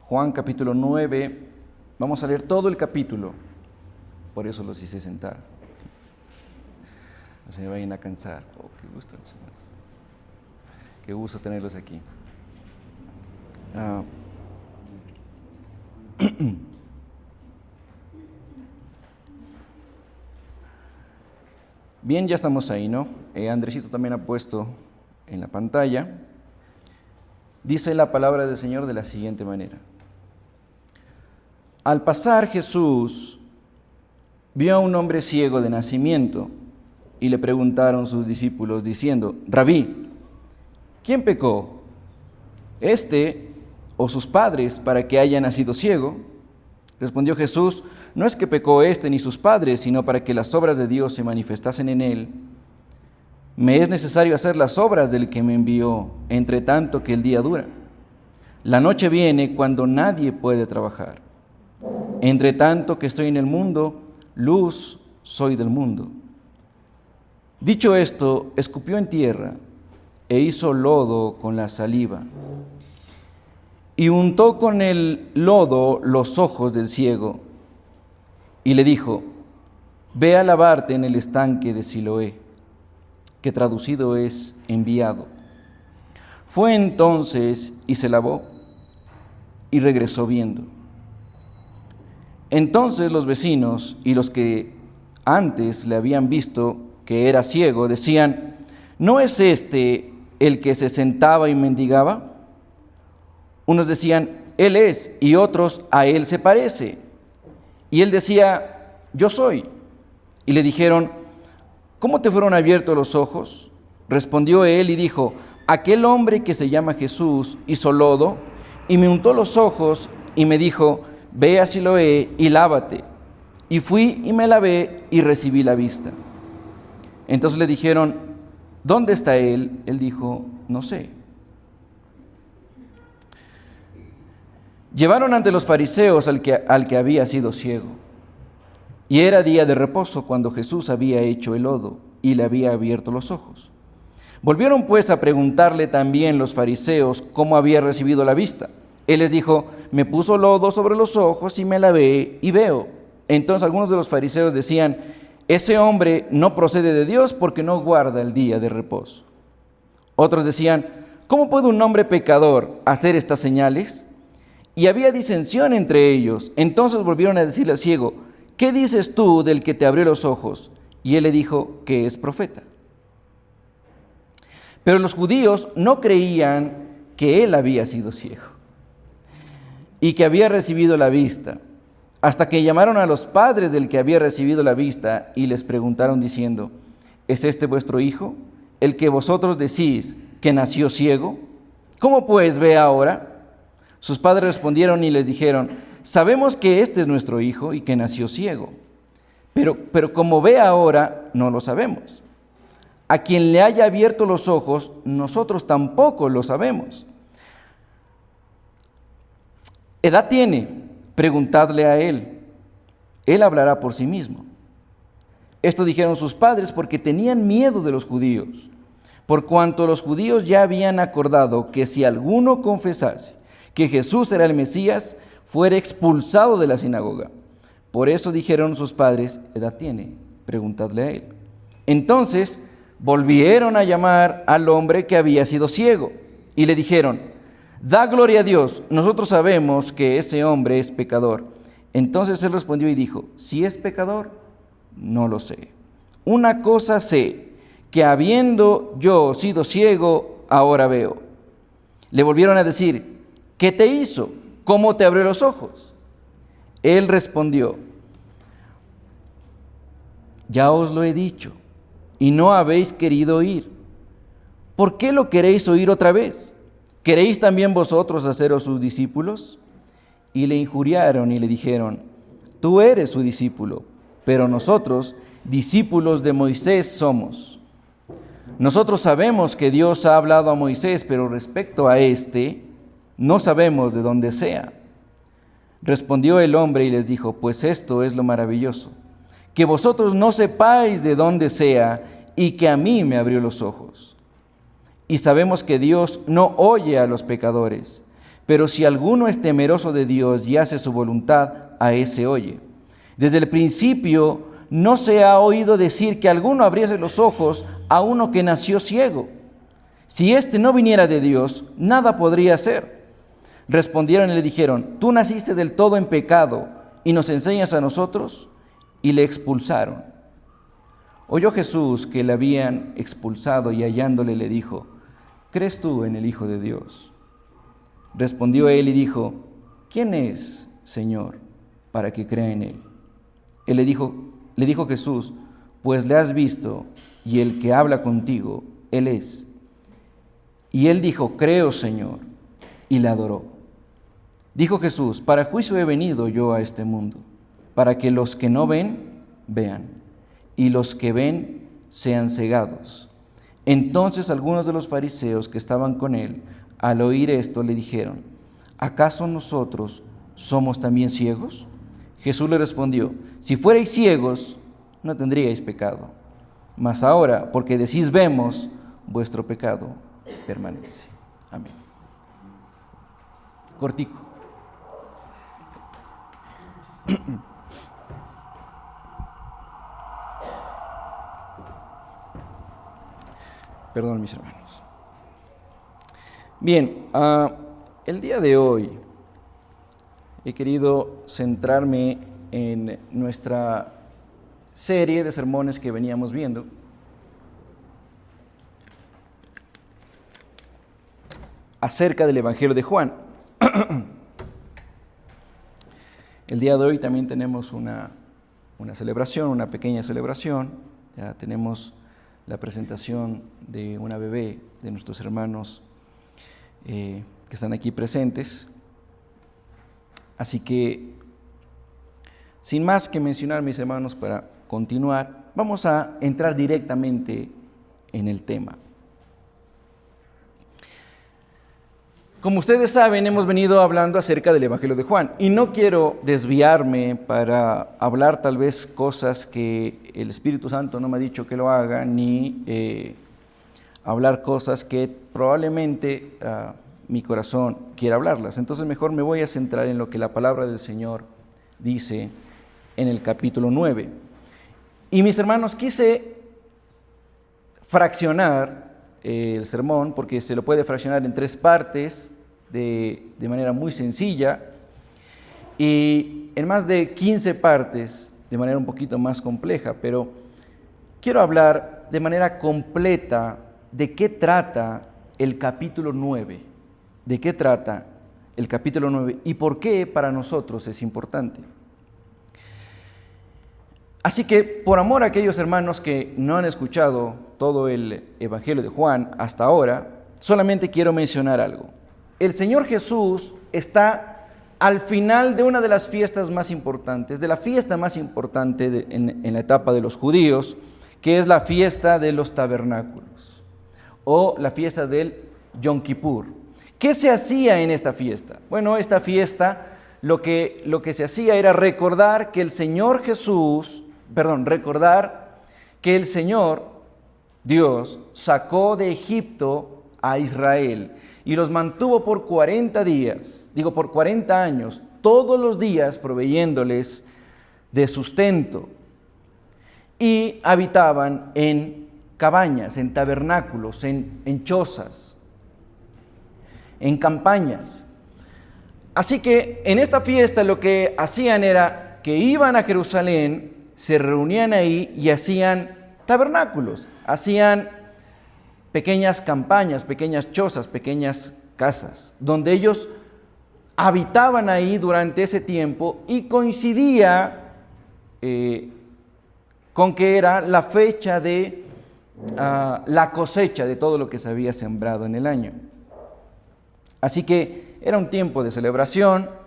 Juan capítulo 9, vamos a leer todo el capítulo, por eso los hice sentar. No se me vayan a cansar. Oh, qué gusto, mis hermanos. Qué gusto tenerlos aquí. Bien, ya estamos ahí, ¿no? Andresito también ha puesto en la pantalla. Dice la palabra del Señor de la siguiente manera. Al pasar Jesús vio a un hombre ciego de nacimiento y le preguntaron sus discípulos diciendo: Rabí, ¿quién pecó, este o sus padres, para que haya nacido ciego? Respondió Jesús: no es que pecó este ni sus padres, sino para que las obras de Dios se manifestasen en él. Me es necesario hacer las obras del que me envió, entre tanto que el día dura. La noche viene cuando nadie puede trabajar. Entre tanto que estoy en el mundo, luz soy del mundo. Dicho esto, escupió en tierra e hizo lodo con la saliva, y untó con el lodo los ojos del ciego, y le dijo: ve a lavarte en el estanque de Siloé, que traducido es enviado. Fue entonces y se lavó, y regresó viendo. Entonces los vecinos y los que antes le habían visto que era ciego decían: ¿no es este el que se sentaba y mendigaba? Unos decían: él es, y otros: a él se parece. Y él decía: yo soy. Y le dijeron: ¿cómo te fueron abiertos los ojos? Respondió él y dijo: aquel hombre que se llama Jesús hizo lodo y me untó los ojos y me dijo: ve a Siloé y lávate. Y fui y me lavé y recibí la vista. Entonces le dijeron: ¿dónde está él? Él dijo: no sé. Llevaron ante los fariseos al que había sido ciego. Y era día de reposo cuando Jesús había hecho el lodo y le había abierto los ojos. Volvieron pues a preguntarle también los fariseos cómo había recibido la vista. Él les dijo: me puso lodo sobre los ojos y me lavé y veo. Entonces algunos de los fariseos decían: ese hombre no procede de Dios porque no guarda el día de reposo. Otros decían: ¿cómo puede un hombre pecador hacer estas señales? Y había disensión entre ellos. Entonces volvieron a decirle al ciego: ¿qué dices tú del que te abrió los ojos? Y él le dijo que es profeta. Pero los judíos no creían que él había sido ciego y que había recibido la vista, hasta que llamaron a los padres del que había recibido la vista y les preguntaron diciendo: ¿es este vuestro hijo, el que vosotros decís que nació ciego? ¿Cómo pues ve ahora? Sus padres respondieron y les dijeron: sabemos que este es nuestro hijo y que nació ciego, pero como ve ahora, no lo sabemos. A quien le haya abierto los ojos, nosotros tampoco lo sabemos. ¿Edad tiene? Preguntadle a él. Él hablará por sí mismo. Esto dijeron sus padres porque tenían miedo de los judíos, por cuanto los judíos ya habían acordado que si alguno confesase que Jesús era el Mesías, fuera expulsado de la sinagoga. Por eso dijeron sus padres: ¿edad tiene? Preguntadle a él. Entonces volvieron a llamar al hombre que había sido ciego y le dijeron: da gloria a Dios, nosotros sabemos que ese hombre es pecador. Entonces él respondió y dijo: si es pecador, no lo sé. Una cosa sé, que habiendo yo sido ciego, ahora veo. Le volvieron a decir: ¿qué te hizo? ¿Cómo te abrió los ojos? Él respondió: ya os lo he dicho, y no habéis querido oír. ¿Por qué lo queréis oír otra vez? ¿Queréis también vosotros haceros sus discípulos? Y le injuriaron y le dijeron: tú eres su discípulo, pero nosotros discípulos de Moisés somos. Nosotros sabemos que Dios ha hablado a Moisés, pero respecto a este, no sabemos de dónde sea. Respondió el hombre y les dijo: pues esto es lo maravilloso, que vosotros no sepáis de dónde sea y que a mí me abrió los ojos. Y sabemos que Dios no oye a los pecadores, Pero si alguno es temeroso de Dios y hace su voluntad, a ese oye. Desde el principio no se ha oído decir que alguno abriese los ojos a uno que nació ciego. Si éste no viniera de Dios, nada podría hacer. Respondieron y le dijeron: tú naciste del todo en pecado y nos enseñas a nosotros. Y le expulsaron. Oyó Jesús que le habían expulsado y hallándole le dijo: ¿crees tú en el Hijo de Dios? Respondió él y dijo: ¿quién es, Señor, para que crea en él? Él le dijo Jesús: pues le has visto, y el que habla contigo, él es. Y él dijo: creo, Señor, y le adoró. Dijo Jesús: para juicio he venido yo a este mundo, para que los que no ven, vean, y los que ven, sean cegados. Entonces algunos de los fariseos que estaban con él, al oír esto, le dijeron: ¿acaso nosotros somos también ciegos? Jesús le respondió: si fuerais ciegos, no tendríais pecado. Mas ahora, porque decís vemos, vuestro pecado permanece. Amén. Cortico. Perdón, mis hermanos. Bien, el día de hoy he querido centrarme en nuestra serie de sermones que veníamos viendo. Acerca del Evangelio de Juan. El día de hoy también tenemos una celebración, una pequeña celebración. Ya tenemos la presentación de una bebé de nuestros hermanos que están aquí presentes. Así que, sin más que mencionar, mis hermanos, para continuar, vamos a entrar directamente en el tema. Como ustedes saben, hemos venido hablando acerca del Evangelio de Juan y no quiero desviarme para hablar tal vez cosas que el Espíritu Santo no me ha dicho que lo haga, ni hablar cosas que probablemente mi corazón quiera hablarlas. Entonces mejor me voy a centrar en lo que la palabra del Señor dice en el capítulo 9. Y mis hermanos, quise fraccionar el sermón, porque se lo puede fraccionar en 3 partes de manera muy sencilla, y en más de 15 partes de manera un poquito más compleja, pero quiero hablar de manera completa de qué trata el capítulo 9, de qué trata el capítulo 9 y por qué para nosotros es importante. Así que, por amor a aquellos hermanos que no han escuchado todo el Evangelio de Juan hasta ahora, solamente quiero mencionar algo. El Señor Jesús está al final de una de las fiestas más importantes, de la fiesta más importante en la etapa de los judíos, que es la fiesta de los tabernáculos, o la fiesta del Yom Kippur. ¿Qué se hacía en esta fiesta? Bueno, esta fiesta lo que se hacía era recordar que el Señor Dios sacó de Egipto a Israel y los mantuvo por 40 días, por 40 años, todos los días proveyéndoles de sustento. Y habitaban en cabañas, en tabernáculos, en chozas, en campañas. Así que en esta fiesta lo que hacían era que iban a Jerusalén, se reunían ahí y hacían tabernáculos, hacían pequeñas campañas, pequeñas chozas, pequeñas casas, donde ellos habitaban ahí durante ese tiempo y coincidía con que era la fecha de la cosecha de todo lo que se había sembrado en el año. Así que era un tiempo de celebración.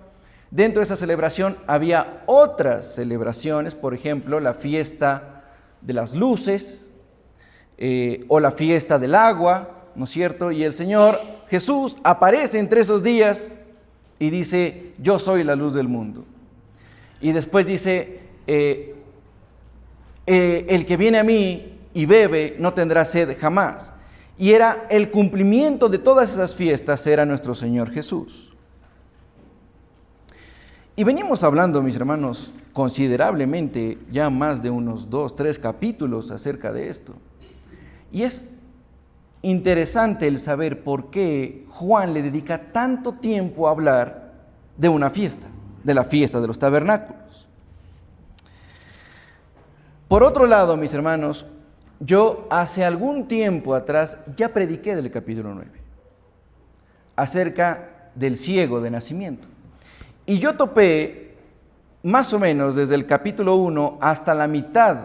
Dentro de esa celebración había otras celebraciones, por ejemplo, la fiesta de las luces o la fiesta del agua, ¿no es cierto? Y el Señor Jesús aparece entre esos días y dice: yo soy la luz del mundo. Y después dice: el que viene a mí y bebe no tendrá sed jamás. Y era el cumplimiento de todas esas fiestas, era nuestro Señor Jesús. Y venimos hablando, mis hermanos, considerablemente, ya más de unos 2, 3 capítulos acerca de esto. Y es interesante el saber por qué Juan le dedica tanto tiempo a hablar de una fiesta, de la fiesta de los tabernáculos. Por otro lado, mis hermanos, yo hace algún tiempo atrás ya prediqué del capítulo 9, acerca del ciego de nacimiento. Y yo topé más o menos desde el capítulo 1 hasta la mitad,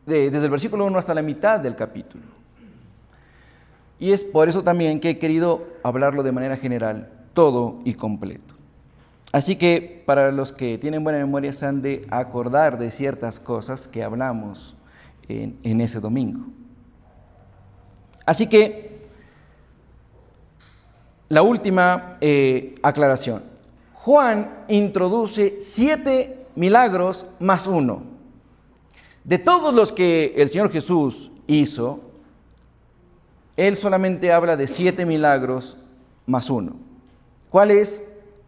desde el versículo 1 hasta la mitad del capítulo. Y es por eso también que he querido hablarlo de manera general, todo y completo. Así que para los que tienen buena memoria se han de acordar de ciertas cosas que hablamos en ese domingo. Así que la última aclaración. Juan introduce 7 milagros más 1. De todos los que el Señor Jesús hizo, Él solamente habla de 7 milagros más 1. ¿Cuál es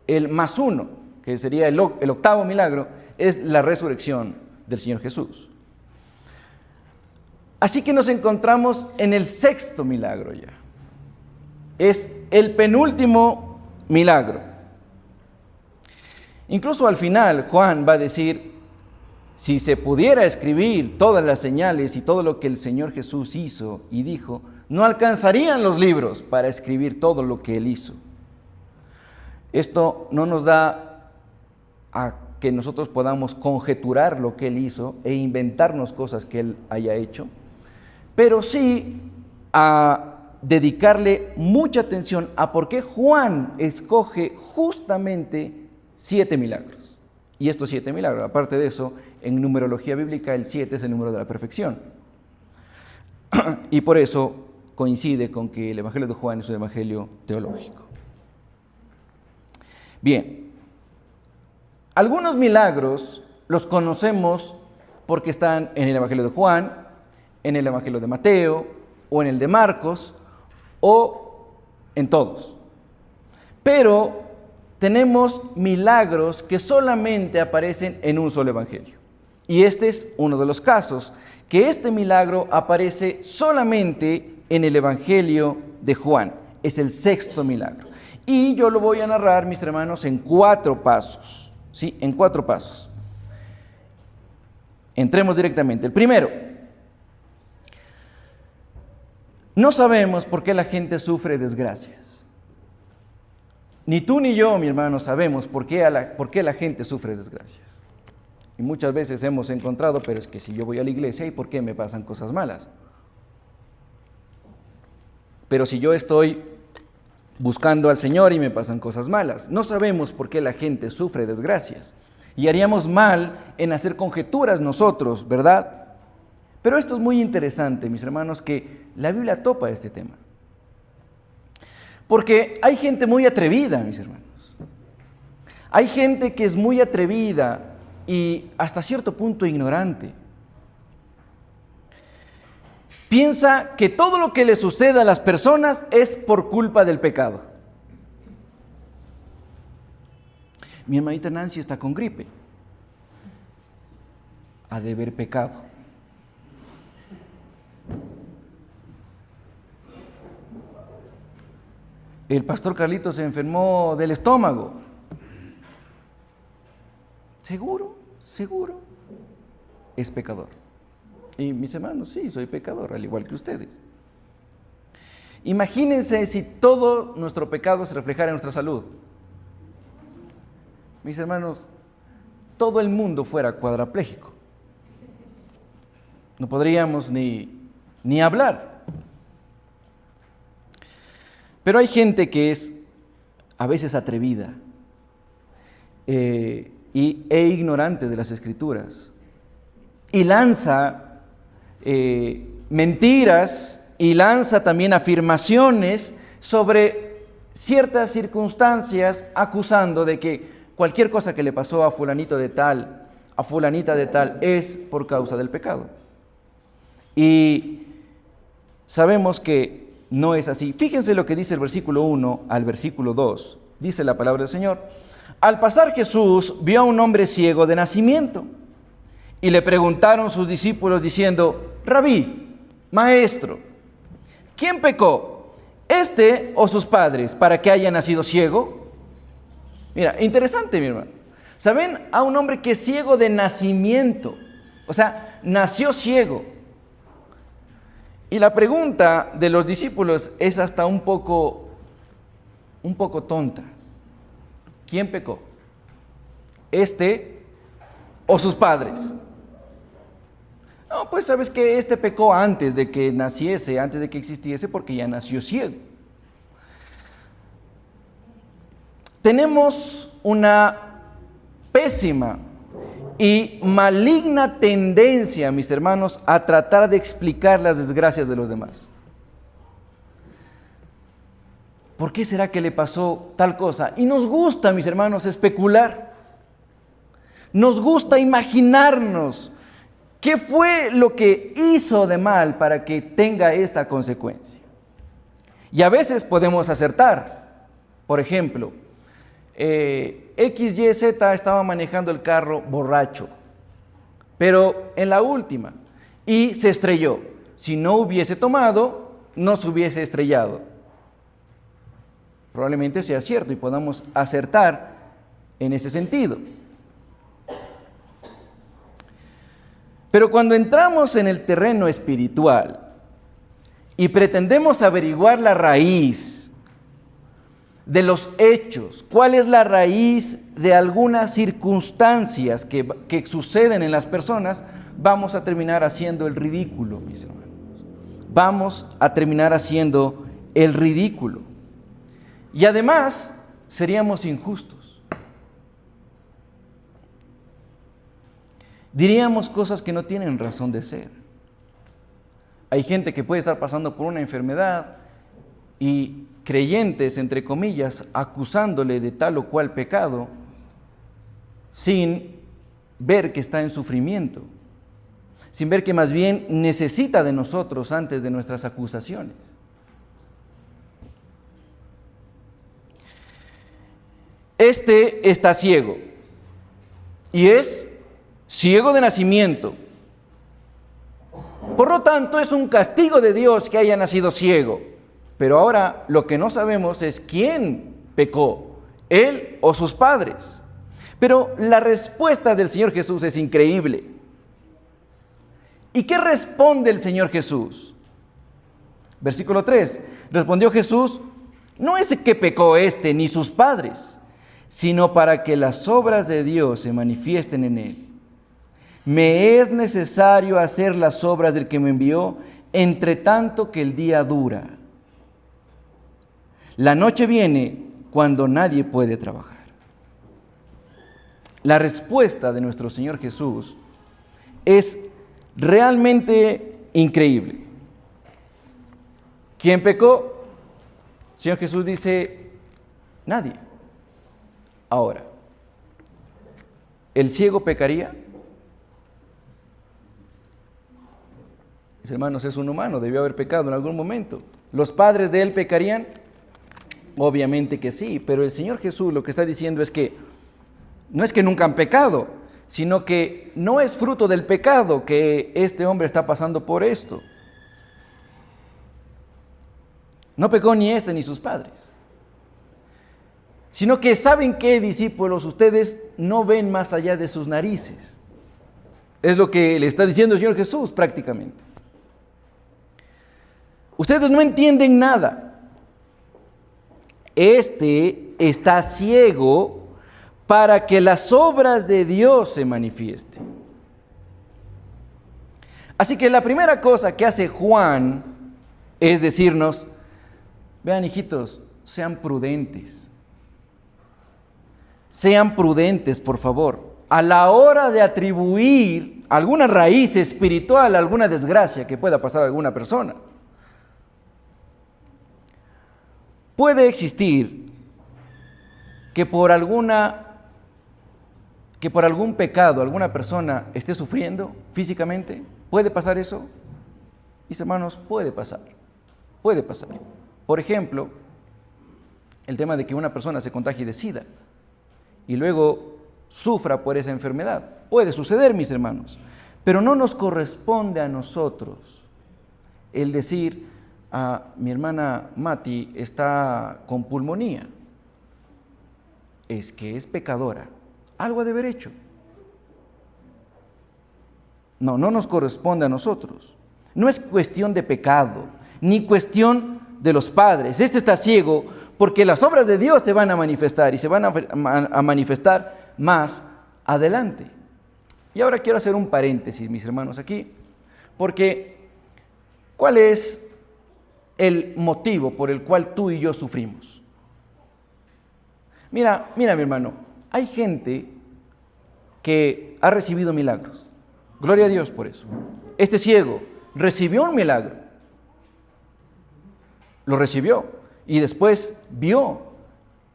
el más 1? Que sería el octavo milagro, es la resurrección del Señor Jesús. Así que nos encontramos en el 6º milagro ya. Es el penúltimo milagro. Incluso al final Juan va a decir, si se pudiera escribir todas las señales y todo lo que el Señor Jesús hizo y dijo, no alcanzarían los libros para escribir todo lo que Él hizo. Esto no nos da a que nosotros podamos conjeturar lo que Él hizo e inventarnos cosas que Él haya hecho, pero sí a dedicarle mucha atención a por qué Juan escoge justamente 7 milagros. Y estos 7 milagros, aparte de eso, en numerología bíblica el 7 es el número de la perfección. Y por eso coincide con que el Evangelio de Juan es un evangelio teológico. Bien, algunos milagros los conocemos porque están en el Evangelio de Juan, en el Evangelio de Mateo, o en el de Marcos, o en todos. Pero tenemos milagros que solamente aparecen en un solo evangelio. Y este es uno de los casos, que este milagro aparece solamente en el Evangelio de Juan. Es el 6º milagro. Y yo lo voy a narrar, mis hermanos, en 4 pasos. ¿Sí? En 4 pasos. Entremos directamente. El primero. No sabemos por qué la gente sufre desgracias. Ni tú ni yo, mi hermano, sabemos por qué la gente sufre desgracias. Y muchas veces hemos encontrado, pero es que si yo voy a la iglesia, ¿y por qué me pasan cosas malas? Pero si yo estoy buscando al Señor y me pasan cosas malas, no sabemos por qué la gente sufre desgracias. Y haríamos mal en hacer conjeturas nosotros, ¿verdad? Pero esto es muy interesante, mis hermanos, que la Biblia topa este tema. Porque hay gente muy atrevida, mis hermanos. Hay gente que es muy atrevida y hasta cierto punto ignorante. Piensa que todo lo que le sucede a las personas es por culpa del pecado. Mi hermanita Nancy está con gripe. Ha de haber pecado. El pastor Carlito se enfermó del estómago. ¿Seguro? Es pecador. Y mis hermanos, sí, soy pecador, al igual que ustedes. Imagínense si todo nuestro pecado se reflejara en nuestra salud. Mis hermanos, todo el mundo fuera cuadraplégico. No podríamos ni hablar. Pero hay gente que es a veces atrevida e ignorante de las Escrituras y lanza mentiras y lanza también afirmaciones sobre ciertas circunstancias acusando de que cualquier cosa que le pasó a fulanito de tal, a fulanita de tal, es por causa del pecado. Y sabemos que no es así. Fíjense lo que dice el versículo 1 al versículo 2 Dice la palabra del Señor. Al pasar Jesús vio a un hombre ciego de nacimiento y le preguntaron sus discípulos diciendo, Rabí, maestro, ¿quién pecó, este o sus padres, para que haya nacido ciego? Mira, interesante, mi hermano. ¿Saben? A un hombre que es ciego de nacimiento, o sea, nació ciego. Y la pregunta de los discípulos es hasta un poco tonta. ¿Quién pecó? ¿Este o sus padres? No, pues sabes que este pecó antes de que naciese, antes de que existiese, porque ya nació ciego. Tenemos una pésima y maligna tendencia, mis hermanos, a tratar de explicar las desgracias de los demás. ¿Por qué será que le pasó tal cosa? Y nos gusta, mis hermanos, especular. Nos gusta imaginarnos qué fue lo que hizo de mal para que tenga esta consecuencia. Y a veces podemos acertar. Por ejemplo, XYZ estaba manejando el carro borracho, pero en la última, y se estrelló. Si no hubiese tomado, no se hubiese estrellado. Probablemente sea cierto y podamos acertar en ese sentido. Pero cuando entramos en el terreno espiritual y pretendemos averiguar la raíz de los hechos, cuál es la raíz de algunas circunstancias que suceden en las personas, vamos a terminar haciendo el ridículo, mis hermanos. Vamos a terminar haciendo el ridículo. Y además, seríamos injustos. Diríamos cosas que no tienen razón de ser. Hay gente que puede estar pasando por una enfermedad y creyentes, entre comillas, acusándole de tal o cual pecado, sin ver que está en sufrimiento, sin ver que más bien necesita de nosotros antes de nuestras acusaciones. Este está ciego y es ciego de nacimiento. Por lo tanto, es un castigo de Dios que haya nacido ciego. Pero ahora lo que no sabemos es quién pecó, él o sus padres. Pero la respuesta del Señor Jesús es increíble. ¿Y qué responde el Señor Jesús? Versículo 3. Respondió Jesús, no es que pecó este ni sus padres, sino para que las obras de Dios se manifiesten en él. Me es necesario hacer las obras del que me envió, entre tanto que el día dura. La noche viene cuando nadie puede trabajar. La respuesta de nuestro Señor Jesús es realmente increíble. ¿Quién pecó? El Señor Jesús dice, nadie. Ahora, ¿el ciego pecaría? Mis hermanos, es un humano, debió haber pecado en algún momento. ¿Los padres de él pecarían? Obviamente que sí, pero el Señor Jesús lo que está diciendo es que no es que nunca han pecado, sino que no es fruto del pecado que este hombre está pasando por esto. No pecó ni este ni sus padres. Sino que ¿saben qué, discípulos? Ustedes no ven más allá de sus narices. Es lo que le está diciendo el Señor Jesús prácticamente. Ustedes no entienden nada. Este está ciego para que las obras de Dios se manifiesten. Así que la primera cosa que hace Juan es decirnos, vean hijitos, sean prudentes. Sean prudentes, por favor, a la hora de atribuir alguna raíz espiritual, alguna desgracia que pueda pasar a alguna persona. Puede existir que por algún pecado alguna persona esté sufriendo físicamente. ¿Puede pasar eso? Mis hermanos, puede pasar. Puede pasar. Por ejemplo, el tema de que una persona se contagie de SIDA y luego sufra por esa enfermedad. Puede suceder, mis hermanos, pero no nos corresponde a nosotros el decir, mi hermana Mati está con pulmonía, es que es pecadora, algo ha de haber hecho. No nos corresponde a nosotros. No es cuestión de pecado, ni cuestión de los padres. Este está ciego porque las obras de Dios se van a manifestar y se van a manifestar más adelante. Y ahora quiero hacer un paréntesis, mis hermanos, aquí, porque ¿cuál es el motivo por el cual tú y yo sufrimos? Mira, mi hermano, hay gente que ha recibido milagros. Gloria a Dios por eso. Este ciego recibió un milagro. Lo recibió y después vio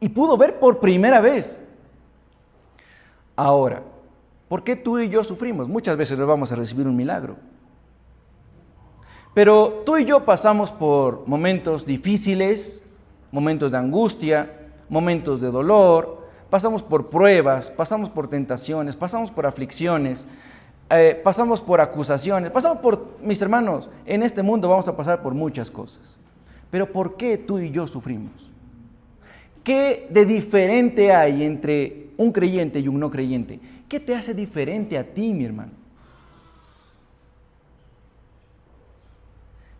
y pudo ver por primera vez. Ahora, ¿por qué tú y yo sufrimos? Muchas veces no vamos a recibir un milagro. Pero tú y yo pasamos por momentos difíciles, momentos de angustia, momentos de dolor, pasamos por pruebas, pasamos por tentaciones, pasamos por aflicciones, pasamos por acusaciones, pasamos por, mis hermanos, en este mundo vamos a pasar por muchas cosas. Pero ¿por qué tú y yo sufrimos? ¿Qué de diferente hay entre un creyente y un no creyente? ¿Qué te hace diferente a ti, mi hermano?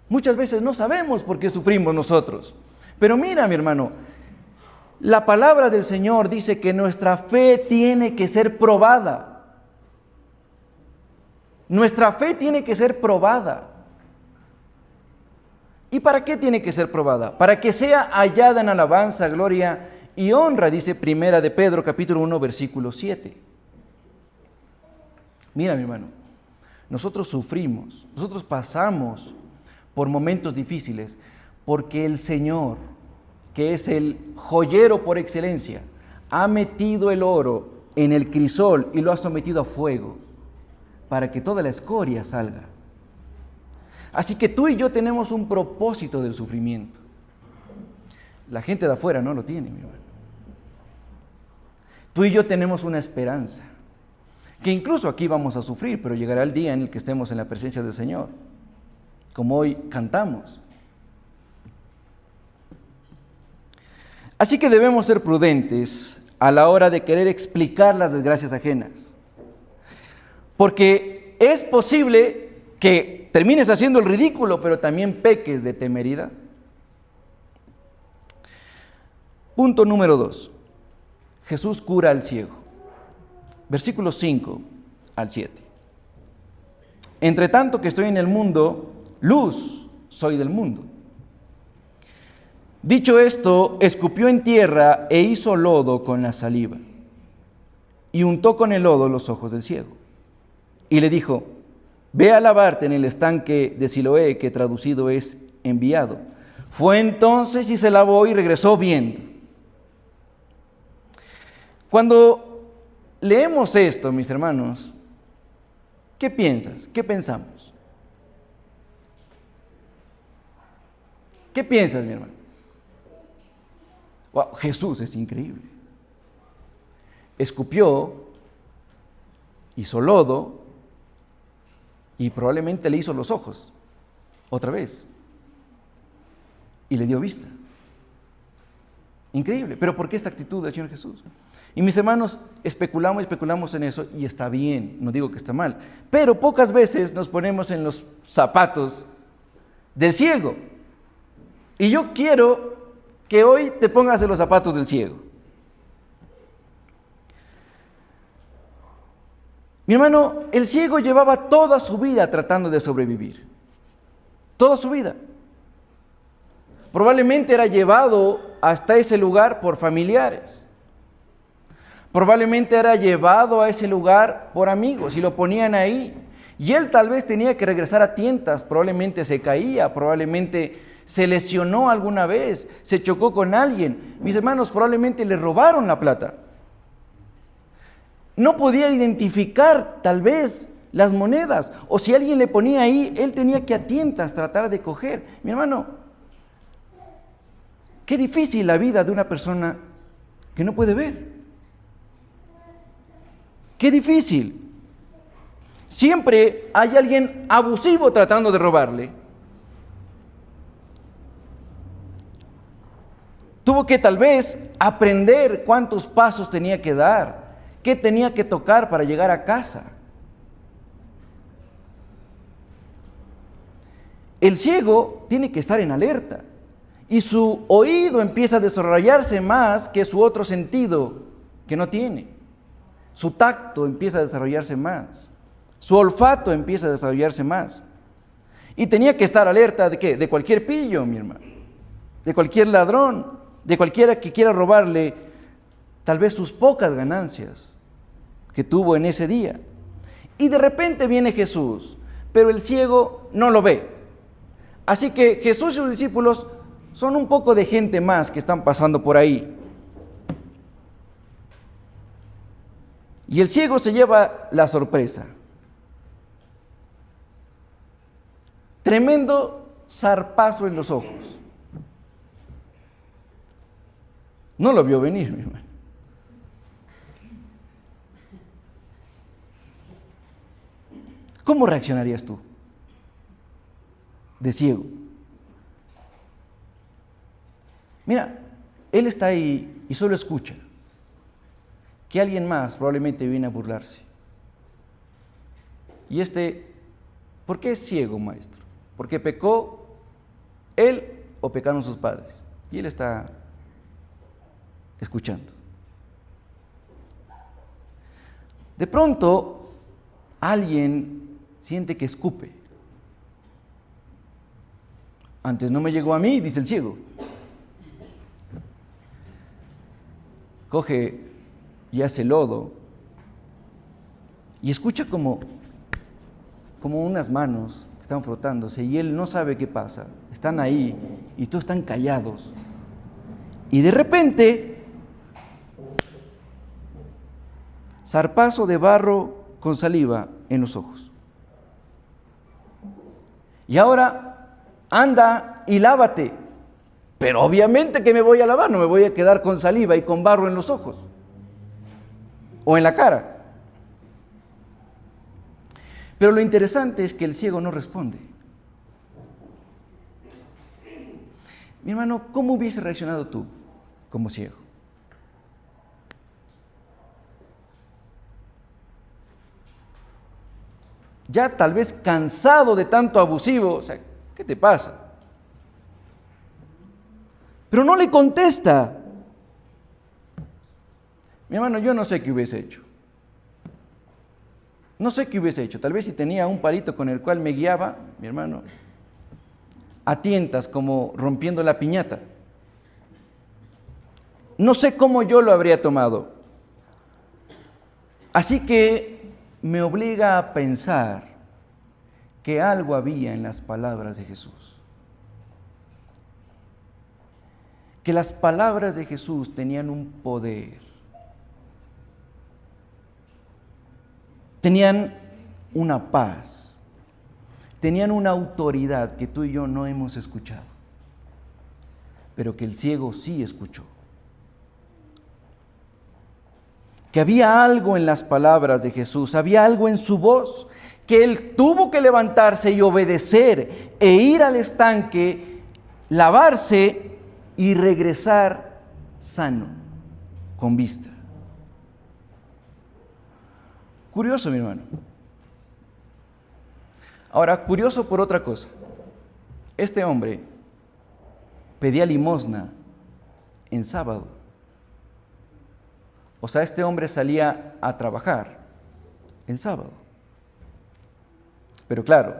Muchas veces no sabemos por qué sufrimos nosotros. Pero mira, mi hermano, la palabra del Señor dice que nuestra fe tiene que ser probada. Nuestra fe tiene que ser probada. ¿Y para qué tiene que ser probada? Para que sea hallada en alabanza, gloria y honra, dice Primera de Pedro, capítulo 1, versículo 7. Mira, mi hermano, nosotros sufrimos, nosotros pasamos por momentos difíciles, porque el Señor, que es el joyero por excelencia, ha metido el oro en el crisol y lo ha sometido a fuego, para que toda la escoria salga. Así que tú y yo tenemos un propósito del sufrimiento. La gente de afuera no lo tiene, mi hermano. Tú y yo tenemos una esperanza, que incluso aquí vamos a sufrir, pero llegará el día en el que estemos en la presencia del Señor, como hoy cantamos. Así que debemos ser prudentes a la hora de querer explicar las desgracias ajenas, porque es posible que termines haciendo el ridículo, pero también peques de temeridad. Punto número 2. Jesús cura al ciego. Versículos 5 al 7. Entre tanto que estoy en el mundo, luz soy del mundo. Dicho esto, escupió en tierra e hizo lodo con la saliva, y untó con el lodo los ojos del ciego. Y le dijo: ve a lavarte en el estanque de Siloé, que traducido es enviado. Fue entonces y se lavó y regresó viendo. Cuando leemos esto, mis hermanos, ¿qué piensas? ¿Qué pensamos? ¿Qué piensas, mi hermano? Wow, Jesús es increíble. Escupió, hizo lodo, y probablemente le hizo los ojos otra vez y le dio vista. Increíble. Pero ¿por qué esta actitud del Señor Jesús? Y mis hermanos, especulamos en eso y está bien, no digo que está mal, pero pocas veces nos ponemos en los zapatos del ciego. Y yo quiero que hoy te pongas en los zapatos del ciego. Mi hermano, el ciego llevaba toda su vida tratando de sobrevivir. Toda su vida. Probablemente era llevado hasta ese lugar por familiares. Probablemente era llevado a ese lugar por amigos y lo ponían ahí. Y él tal vez tenía que regresar a tientas, probablemente se caía, probablemente se lesionó alguna vez, se chocó con alguien. Mis hermanos, probablemente le robaron la plata. No podía identificar tal vez las monedas, o si alguien le ponía ahí, él tenía que a tientas tratar de coger. Mi hermano, Qué difícil la vida de una persona que no puede ver. Qué difícil. Siempre hay alguien abusivo tratando de robarle. Tuvo que tal vez aprender cuántos pasos tenía que dar, qué tenía que tocar para llegar a casa. El ciego tiene que estar en alerta y su oído empieza a desarrollarse más que su otro sentido que no tiene. Su tacto empieza a desarrollarse más. Su olfato empieza a desarrollarse más. Y tenía que estar alerta ¿de qué? De cualquier pillo, mi hermano. De cualquier ladrón, de cualquiera que quiera robarle tal vez sus pocas ganancias que tuvo en ese día. Y de repente viene Jesús, pero el ciego no lo ve. Así que Jesús y sus discípulos son un poco de gente más que están pasando por ahí. Y el ciego se lleva la sorpresa. Tremendo zarpazo en los ojos. No lo vio venir, mi hermano. ¿Cómo reaccionarías tú? De ciego. Mira, él está ahí y solo escucha que alguien más probablemente viene a burlarse. Y ¿por qué es ciego, maestro? ¿Porque pecó él o pecaron sus padres? Y él está escuchando. De pronto, alguien siente que escupe. Antes no me llegó a mí, dice el ciego. Coge y hace lodo y escucha como unas manos que están frotándose y él no sabe qué pasa. Están ahí y todos están callados. Y de repente, zarpazo de barro con saliva en los ojos. Y ahora, anda y lávate. Pero obviamente que me voy a lavar, no me voy a quedar con saliva y con barro en los ojos. O en la cara. Pero lo interesante es que el ciego no responde. Mi hermano, ¿cómo hubiese reaccionado tú como ciego? Ya tal vez cansado de tanto abusivo, o sea, ¿qué te pasa? Pero no le contesta. Mi hermano, yo no sé qué hubiese hecho. No sé qué hubiese hecho. Tal vez si tenía un palito con el cual me guiaba, mi hermano, a tientas como rompiendo la piñata. No sé cómo yo lo habría tomado. Así que me obliga a pensar que algo había en las palabras de Jesús. Que las palabras de Jesús tenían un poder. Tenían una paz. Tenían una autoridad que tú y yo no hemos escuchado. Pero que el ciego sí escuchó. Que había algo en las palabras de Jesús, había algo en su voz, que él tuvo que levantarse y obedecer e ir al estanque, lavarse y regresar sano, con vista. Curioso, mi hermano. Ahora, curioso por otra cosa. Este hombre pedía limosna en sábado. O sea, este hombre salía a trabajar en sábado. Pero claro,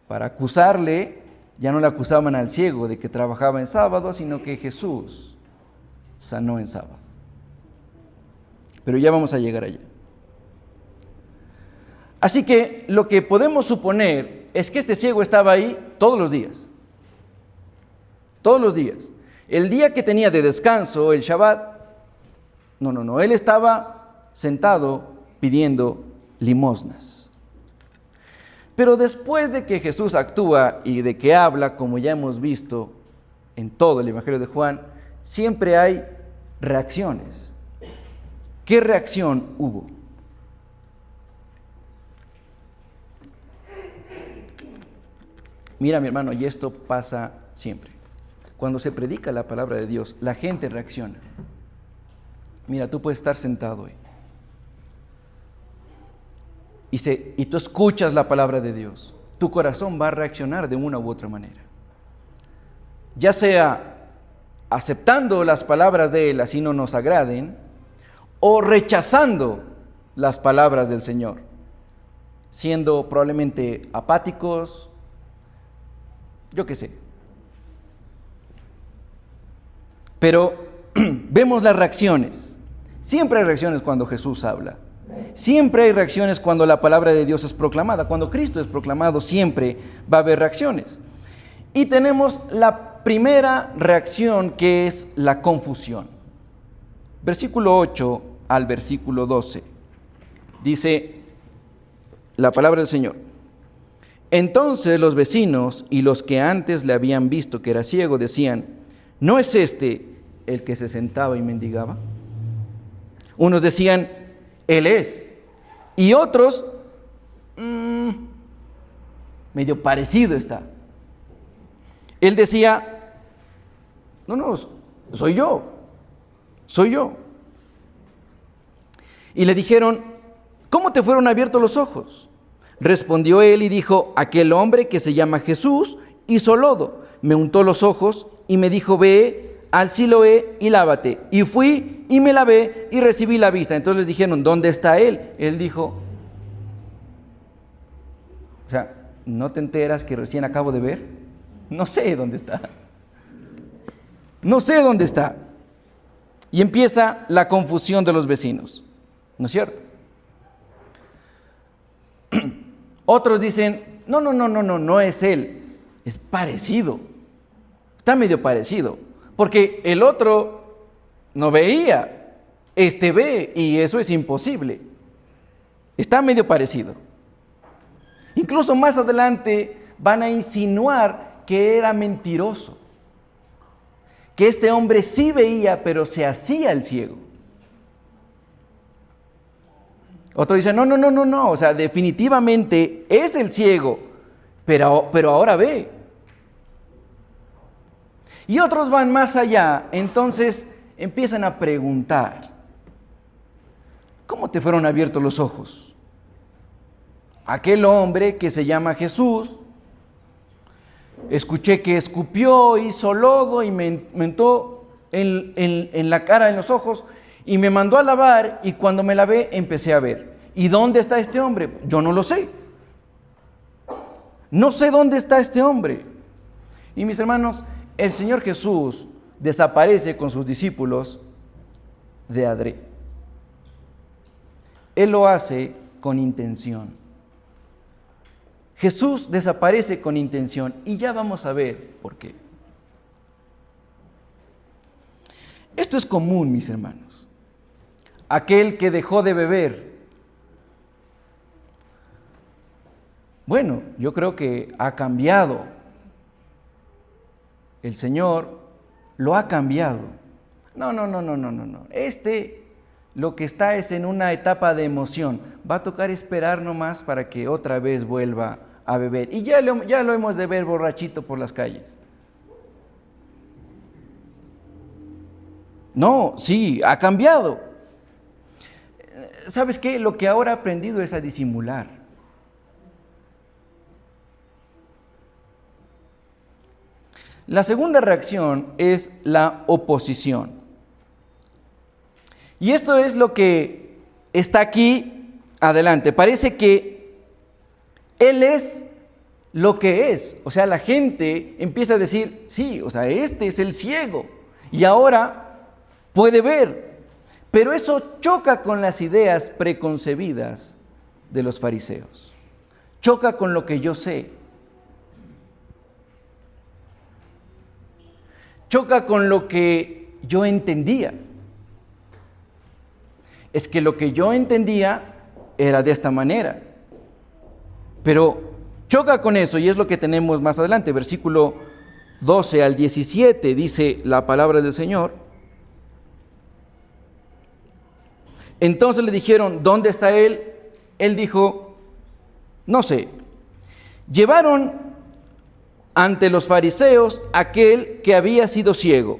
para acusarle, ya no le acusaban al ciego de que trabajaba en sábado, sino que Jesús sanó en sábado. Pero ya vamos a llegar allá. Así que lo que podemos suponer es que este ciego estaba ahí todos los días. Todos los días. El día que tenía de descanso, el Shabbat, no, él estaba sentado pidiendo limosnas. Pero después de que Jesús actúa y de que habla, como ya hemos visto, en todo el Evangelio de Juan, siempre hay reacciones. ¿Qué reacción hubo? Mira, mi hermano, y esto pasa siempre. Cuando se predica la palabra de Dios, la gente reacciona. Mira, tú puedes estar sentado ahí. Y tú escuchas la palabra de Dios. Tu corazón va a reaccionar de una u otra manera. Ya sea aceptando las palabras de Él, así no nos agraden, o rechazando las palabras del Señor, siendo probablemente apáticos, yo qué sé. Pero vemos las reacciones. Siempre hay reacciones cuando Jesús habla. Siempre hay reacciones cuando la palabra de Dios es proclamada. Cuando Cristo es proclamado, siempre va a haber reacciones. Y tenemos la primera reacción, que es la confusión. Versículo 8 al versículo 12. Dice la palabra del Señor: entonces los vecinos y los que antes le habían visto que era ciego decían: ¿no es este el que se sentaba y mendigaba? Unos decían: él es. Y otros, medio parecido está. Él decía: no, soy yo. Y le dijeron: ¿cómo te fueron abiertos los ojos? Respondió él y dijo: aquel hombre que se llama Jesús hizo lodo, me untó los ojos y me dijo: ve al Siloé y lávate. Y fui y me lavé y recibí la vista. Entonces les dijeron: ¿dónde está él? Él dijo: o sea, ¿no te enteras que recién acabo de ver? No sé dónde está. No sé dónde está. Y empieza la confusión de los vecinos, ¿no es cierto? Otros dicen: no es él, es parecido. Está medio parecido, porque el otro no veía, este ve, y eso es imposible. Está medio parecido. Incluso más adelante van a insinuar que era mentiroso, que este hombre sí veía, pero se hacía el ciego. Otro dice: no, o sea, definitivamente es el ciego, pero ahora ve. Y otros van más allá, entonces empiezan a preguntar: ¿cómo te fueron abiertos los ojos? Aquel hombre que se llama Jesús, escuché que escupió, hizo lodo y me untó en la cara, en los ojos, y me mandó a lavar, y cuando me lavé empecé a ver. ¿Y dónde está este hombre? Yo no lo sé. No sé dónde está este hombre. Y mis hermanos, el Señor Jesús desaparece con sus discípulos de adrede. Él lo hace con intención. Jesús desaparece con intención, y ya vamos a ver por qué. Esto es común, mis hermanos. Aquel que dejó de beber, bueno, yo creo que ha cambiado. El Señor lo ha cambiado. No. Lo que está es en una etapa de emoción. Va a tocar esperar nomás para que otra vez vuelva a beber. Y ya lo hemos de ver borrachito por las calles. No, sí, ha cambiado. ¿Sabes qué? Lo que ahora ha aprendido es a disimular. La segunda reacción es la oposición. Y esto es lo que está aquí adelante. Parece que Él es lo que es. O sea, la gente empieza a decir: sí, o sea, este es el ciego y ahora puede ver. Pero eso choca con las ideas preconcebidas de los fariseos. Choca con lo que yo sé. Choca con lo que yo entendía. Es que lo que yo entendía era de esta manera. Pero choca con eso, y es lo que tenemos más adelante, versículo 12 al 17 dice la palabra del Señor. Entonces le dijeron, ¿dónde está él? Él dijo, no sé. Llevaron ante los fariseos aquel que había sido ciego,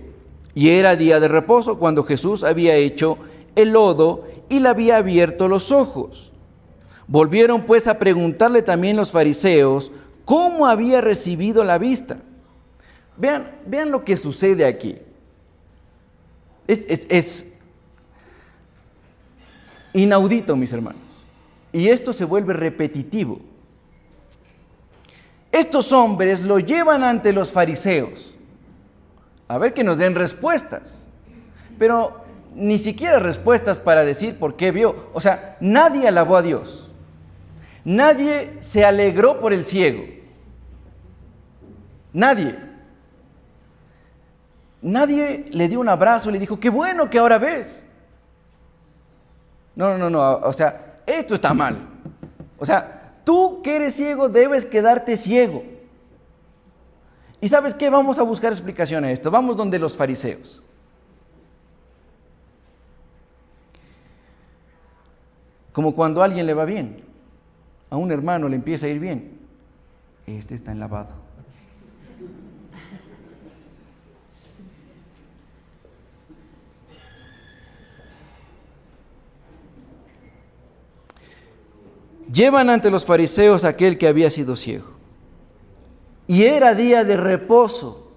y era día de reposo cuando Jesús había hecho el lodo y le había abierto los ojos. Volvieron pues a preguntarle también los fariseos cómo había recibido la vista. Vean lo que sucede aquí. Es inaudito, mis hermanos. Y esto se vuelve repetitivo. Estos hombres lo llevan ante los fariseos. A ver que nos den respuestas. Pero ni siquiera respuestas para decir por qué vio. O sea, nadie alabó a Dios. Nadie se alegró por el ciego. Nadie. Nadie le dio un abrazo y le dijo, qué bueno que ahora ves. No, o sea, esto está mal. O sea, tú que eres ciego debes quedarte ciego. ¿Y sabes qué? Vamos a buscar explicación a esto. Vamos donde los fariseos. Como cuando a alguien le va bien, a un hermano le empieza a ir bien. Este está en lavado. Llevan ante los fariseos aquel que había sido ciego. Y era día de reposo,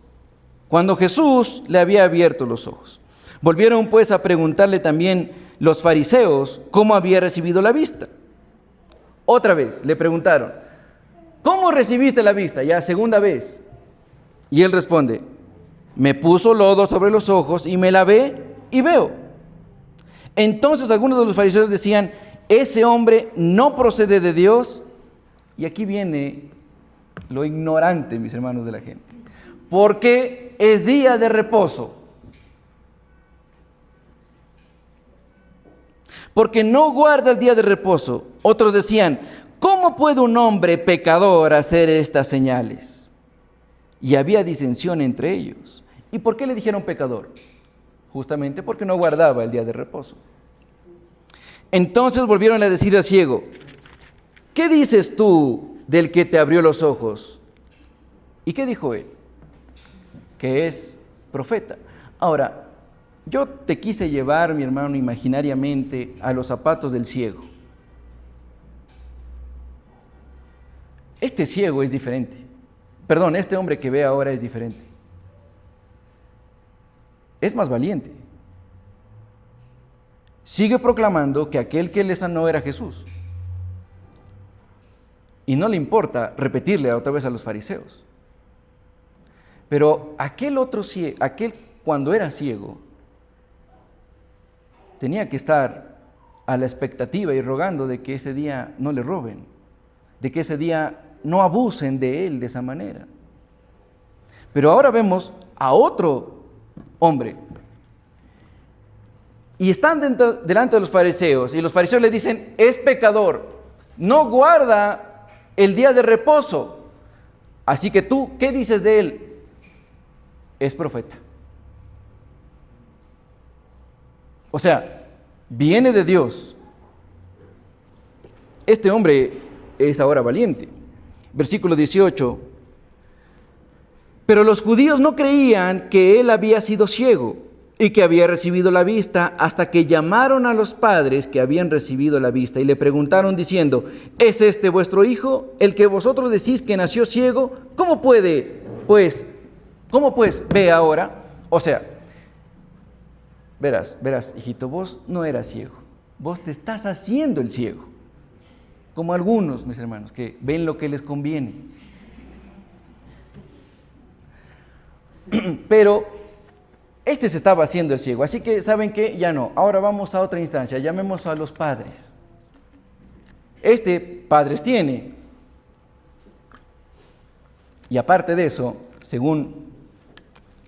cuando Jesús le había abierto los ojos. Volvieron pues a preguntarle también los fariseos cómo había recibido la vista. Otra vez le preguntaron, ¿cómo recibiste la vista? Ya segunda vez. Y él responde, me puso lodo sobre los ojos y me lavé y veo. Entonces algunos de los fariseos decían, ese hombre no procede de Dios. Y aquí viene lo ignorante, mis hermanos de la gente. Porque es día de reposo. Porque no guarda el día de reposo. Otros decían, ¿cómo puede un hombre pecador hacer estas señales? Y había disensión entre ellos. ¿Y por qué le dijeron pecador? Justamente porque no guardaba el día de reposo. Entonces volvieron a decir al ciego, ¿qué dices tú del que te abrió los ojos? ¿Y qué dijo él? Que es profeta. Ahora, yo te quise llevar, mi hermano, imaginariamente a los zapatos del ciego. Este ciego es diferente. Perdón, este hombre que ve ahora es diferente. Es más valiente. Sigue proclamando que aquel que le sanó era Jesús. Y no le importa repetirle otra vez a los fariseos. Pero aquel cuando era ciego, tenía que estar a la expectativa y rogando de que ese día no le roben, de que ese día no abusen de él de esa manera. Pero ahora vemos a otro hombre. Y están delante de los fariseos, y los fariseos le dicen, es pecador, no guarda el día de reposo. Así que tú, ¿qué dices de él? Es profeta. O sea, viene de Dios. Este hombre es ahora valiente. Versículo 18. Pero los judíos no creían que él había sido ciego y que había recibido la vista, hasta que llamaron a los padres que habían recibido la vista y le preguntaron diciendo, ¿es este vuestro hijo, el que vosotros decís que nació ciego? ¿Cómo pues ve ahora? O sea, verás, hijito, vos no eras ciego, vos te estás haciendo el ciego, como algunos, mis hermanos, que ven lo que les conviene. Pero este se estaba haciendo el ciego, así que ¿saben qué? Ya no, ahora vamos a otra instancia, llamemos a los padres. Este padres tiene. Y aparte de eso, según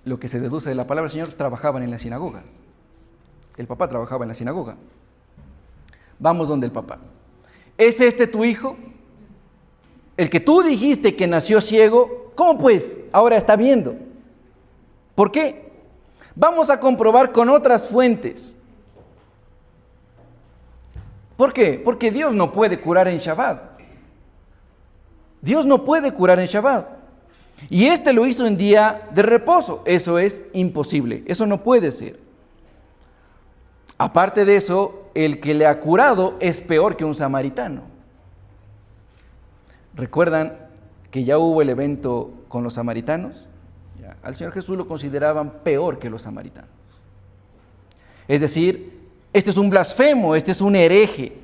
lo que se deduce de la palabra del Señor, trabajaban en la sinagoga. El papá trabajaba en la sinagoga. Vamos donde el papá. ¿Es este tu hijo? El que tú dijiste que nació ciego, ¿cómo pues ahora está viendo? ¿Por qué? Vamos a comprobar con otras fuentes. ¿Por qué? Porque Dios no puede curar en Shabbat. Dios no puede curar en Shabbat. Y este lo hizo en día de reposo. Eso es imposible. Eso no puede ser. Aparte de eso, el que le ha curado es peor que un samaritano. ¿Recuerdan que ya hubo el evento con los samaritanos? Ya, al Señor Jesús lo consideraban peor que los samaritanos. Es decir, este es un blasfemo, este es un hereje.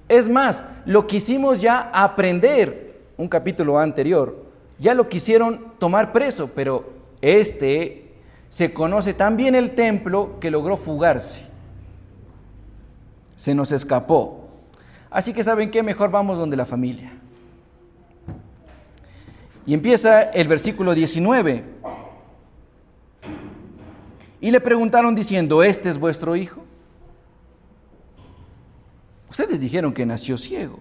Es más, lo quisimos ya aprender, un capítulo anterior, ya lo quisieron tomar preso, pero se conoce tan bien el templo que logró fugarse. Se nos escapó. Así que ¿saben qué? Mejor vamos donde la familia. Y empieza el versículo 19. Y le preguntaron diciendo, ¿este es vuestro hijo? Ustedes dijeron que nació ciego.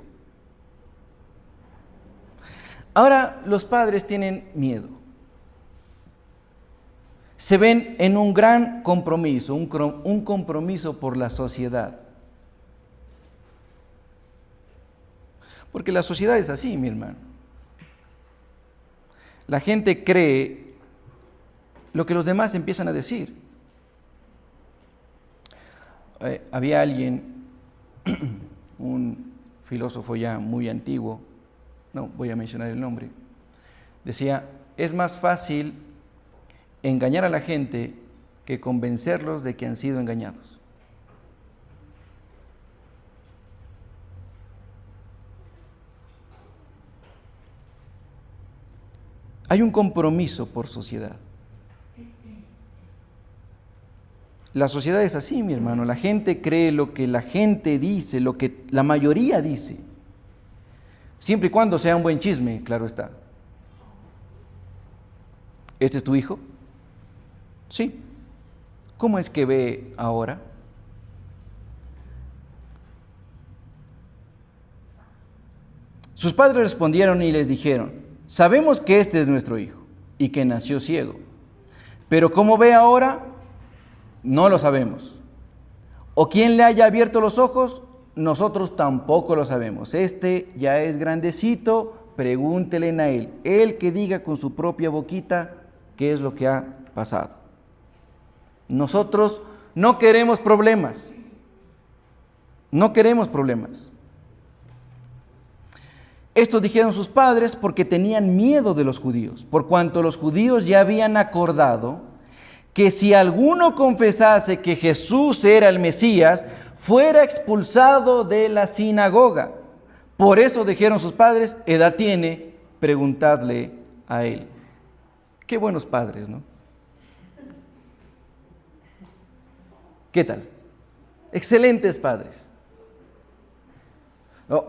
Ahora los padres tienen miedo. Se ven en un gran compromiso, un compromiso por la sociedad. Porque la sociedad es así, mi hermano. La gente cree lo que los demás empiezan a decir. Había alguien, un filósofo ya muy antiguo, no voy a mencionar el nombre, decía, es más fácil engañar a la gente que convencerlos de que han sido engañados. Hay un compromiso por sociedad. La sociedad es así, mi hermano. La gente cree lo que la gente dice, lo que la mayoría dice. Siempre y cuando sea un buen chisme, claro está. ¿Este es tu hijo? Sí. ¿Cómo es que ve ahora? Sus padres respondieron y les dijeron, sabemos que este es nuestro hijo y que nació ciego, pero ¿cómo ve ahora? No lo sabemos. ¿O quién le haya abierto los ojos? Nosotros tampoco lo sabemos. Este ya es grandecito, pregúntele a él. Él que diga con su propia boquita qué es lo que ha pasado. Nosotros no queremos problemas. No queremos problemas. Esto dijeron sus padres porque tenían miedo de los judíos, por cuanto los judíos ya habían acordado que si alguno confesase que Jesús era el Mesías, fuera expulsado de la sinagoga. Por eso dijeron sus padres, edad tiene, preguntadle a él. Qué buenos padres, ¿no? ¿Qué tal? Excelentes padres. No,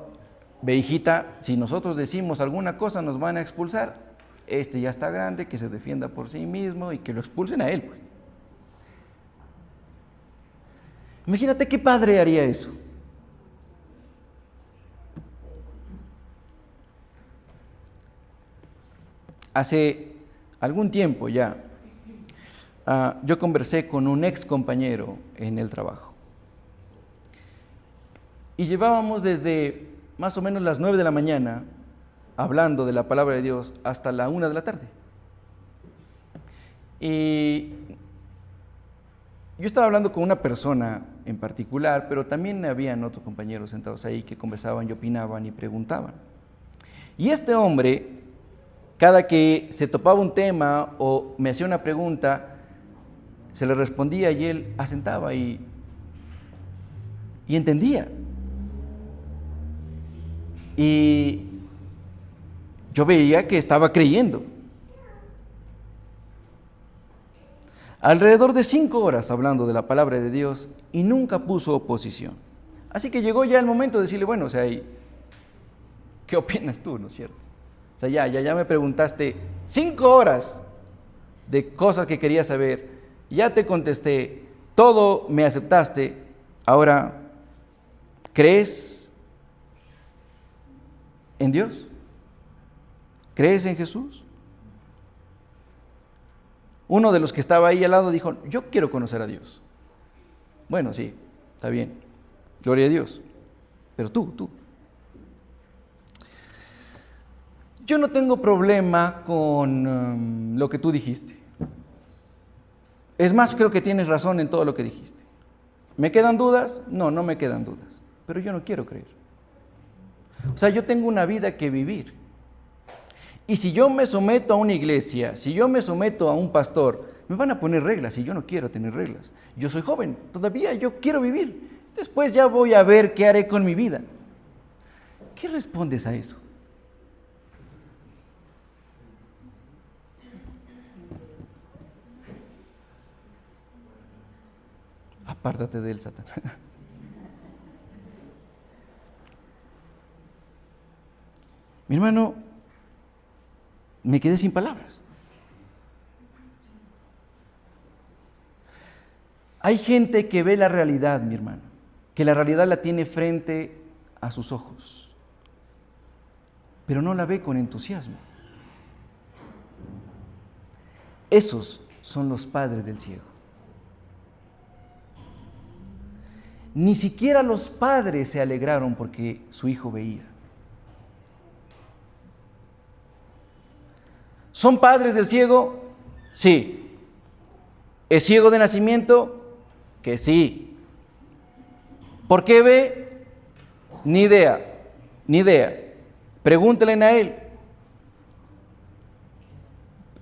ve hijita, si nosotros decimos alguna cosa nos van a expulsar. Este ya está grande, que se defienda por sí mismo y que lo expulsen a él. Pues. Imagínate qué padre haría eso. Hace algún tiempo ya, yo conversé con un ex compañero en el trabajo. Y llevábamos desde más o menos las 9 de la mañana hablando de la palabra de Dios hasta la 1 de la tarde. Y yo estaba hablando con una persona en particular, pero también habían otros compañeros sentados ahí que conversaban y opinaban y preguntaban. Y este hombre, cada que se topaba un tema o me hacía una pregunta, se le respondía y él asentaba y entendía. Y yo veía que estaba creyendo. Alrededor de 5 horas hablando de la palabra de Dios y nunca puso oposición. Así que llegó ya el momento de decirle, bueno, o sea, ¿qué opinas tú, no es cierto? O sea, ya me preguntaste 5 horas de cosas que quería saber, ya te contesté, todo me aceptaste, ahora, ¿crees en Dios? ¿Crees en Jesús? Uno de los que estaba ahí al lado dijo, yo quiero conocer a Dios. Bueno, sí, está bien, gloria a Dios, pero tú. Yo no tengo problema con lo que tú dijiste. Es más, creo que tienes razón en todo lo que dijiste. ¿Me quedan dudas? No me quedan dudas, pero yo no quiero creer. O sea, yo tengo una vida que vivir. Y si yo me someto a una iglesia, si yo me someto a un pastor, me van a poner reglas y yo no quiero tener reglas. Yo soy joven, todavía yo quiero vivir. Después ya voy a ver qué haré con mi vida. ¿Qué respondes a eso? Apártate de él, Satán. Mi hermano, me quedé sin palabras. Hay gente que ve la realidad, mi hermano, que la realidad la tiene frente a sus ojos, pero no la ve con entusiasmo. Esos son los padres del ciego. Ni siquiera los padres se alegraron porque su hijo veía. ¿Son padres del ciego? Sí. ¿Es ciego de nacimiento? Que sí. ¿Por qué ve? Ni idea. Pregúntenle a él.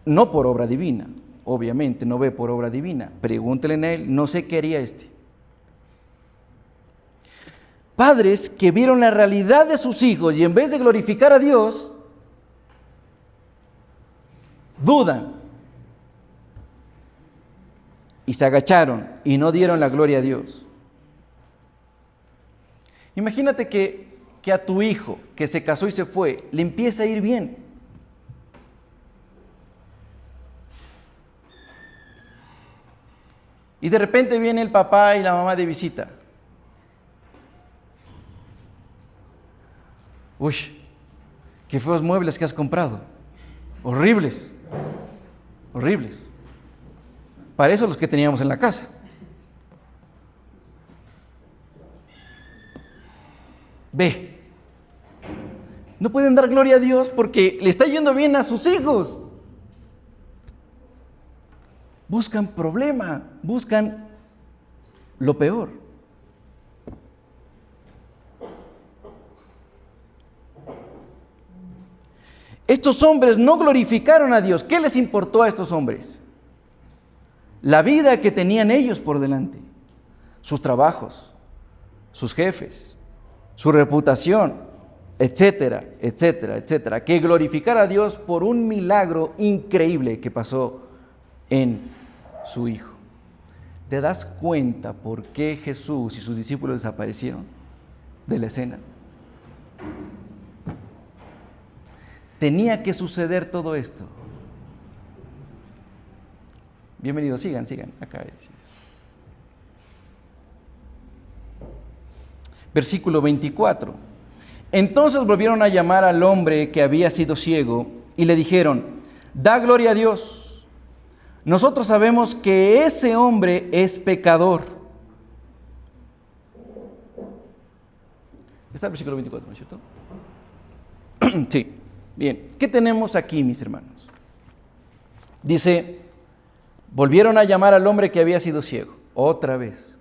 No por obra divina, obviamente, no ve por obra divina. Pregúntenle a él, no sé qué haría este. Padres que vieron la realidad de sus hijos y en vez de glorificar a Dios, dudan y se agacharon y no dieron la gloria a Dios. Imagínate que a tu hijo que se casó y se fue, le empieza a ir bien. Y de repente viene el papá y la mamá de visita. Uy, qué feos muebles que has comprado. Horribles. Para eso los que teníamos en la casa. Ve. No pueden dar gloria a Dios porque le está yendo bien a sus hijos. Buscan problema, buscan lo peor. Estos hombres no glorificaron a Dios. ¿Qué les importó a estos hombres? La vida que tenían ellos por delante, sus trabajos, sus jefes, su reputación, etcétera. Que glorificar a Dios por un milagro increíble que pasó en su Hijo. ¿Te das cuenta por qué Jesús y sus discípulos desaparecieron de la escena? Tenía que suceder todo esto. Bienvenidos, sigan, acá. Versículo 24. Entonces volvieron a llamar al hombre que había sido ciego y le dijeron, da gloria a Dios. Nosotros sabemos que ese hombre es pecador. Está el versículo 24, ¿no es cierto? Sí. Bien, ¿qué tenemos aquí, mis hermanos? Dice, volvieron a llamar al hombre que había sido ciego, otra vez.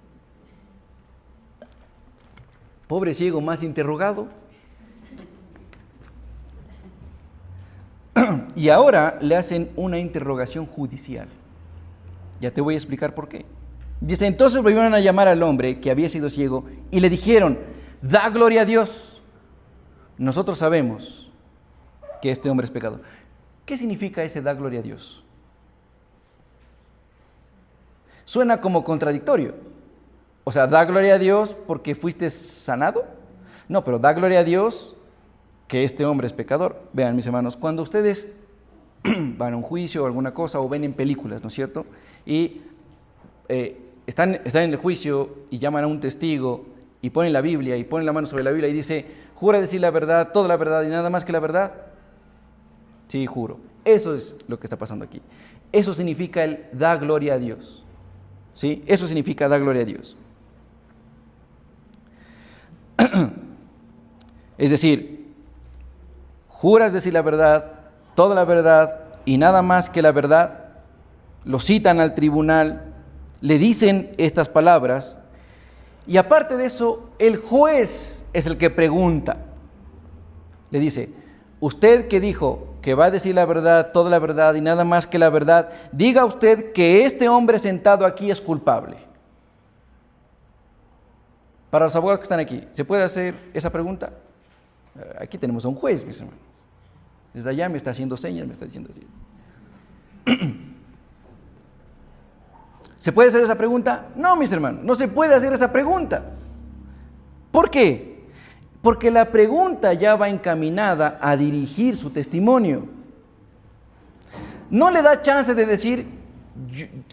Pobre ciego más interrogado. Y ahora le hacen una interrogación judicial. Ya te voy a explicar por qué. Dice, entonces volvieron a llamar al hombre que había sido ciego y le dijeron, da gloria a Dios. Nosotros sabemos que este hombre es pecador. ¿Qué significa ese da gloria a Dios? Suena como contradictorio. O sea, da gloria a Dios porque fuiste sanado. No, pero da gloria a Dios que este hombre es pecador. Vean, mis hermanos, cuando ustedes van a un juicio o alguna cosa o ven en películas, ¿no es cierto? Y están en el juicio y llaman a un testigo y ponen la Biblia y ponen la mano sobre la Biblia y dice, jura decir la verdad, toda la verdad y nada más que la verdad. Sí, juro. Eso es lo que está pasando aquí. eso significa el da gloria a Dios. ¿Sí? Eso significa da gloria a Dios. Es decir, juras decir la verdad, toda la verdad y nada más que la verdad. Lo citan al tribunal, le dicen estas palabras, y aparte de eso, el juez es el que pregunta. Le dice, usted que dijo que va a decir la verdad, toda la verdad y nada más que la verdad, diga usted que este hombre sentado aquí es culpable. Para los abogados que están aquí, ¿se puede hacer esa pregunta? Aquí tenemos a un juez, mis hermanos. Desde allá me está haciendo señas, me está diciendo así. ¿Se puede hacer esa pregunta? No, mis hermanos, no se puede hacer esa pregunta. ¿Por qué? Porque la pregunta ya va encaminada a dirigir su testimonio. No le da chance de decir,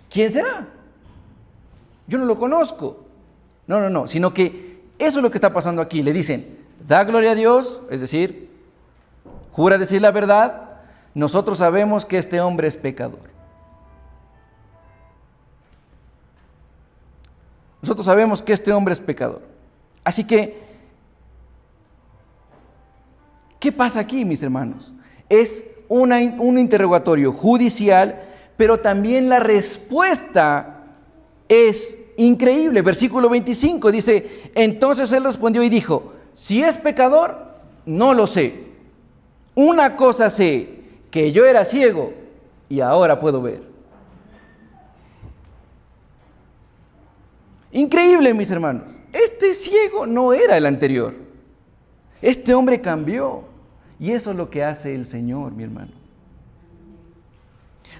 ¿quién será? Yo no lo conozco. No, sino que eso es lo que está pasando aquí. Le dicen, da gloria a Dios, es decir, jura decir la verdad, nosotros sabemos que este hombre es pecador. Nosotros sabemos que este hombre es pecador. Así que, ¿qué pasa aquí, mis hermanos? Es un interrogatorio judicial, pero también la respuesta es increíble. Versículo 25 dice, entonces él respondió y dijo, si es pecador, no lo sé. Una cosa sé, que yo era ciego y ahora puedo ver. Increíble, mis hermanos. Este ciego no era el anterior. Este hombre cambió. Y eso es lo que hace el Señor, mi hermano.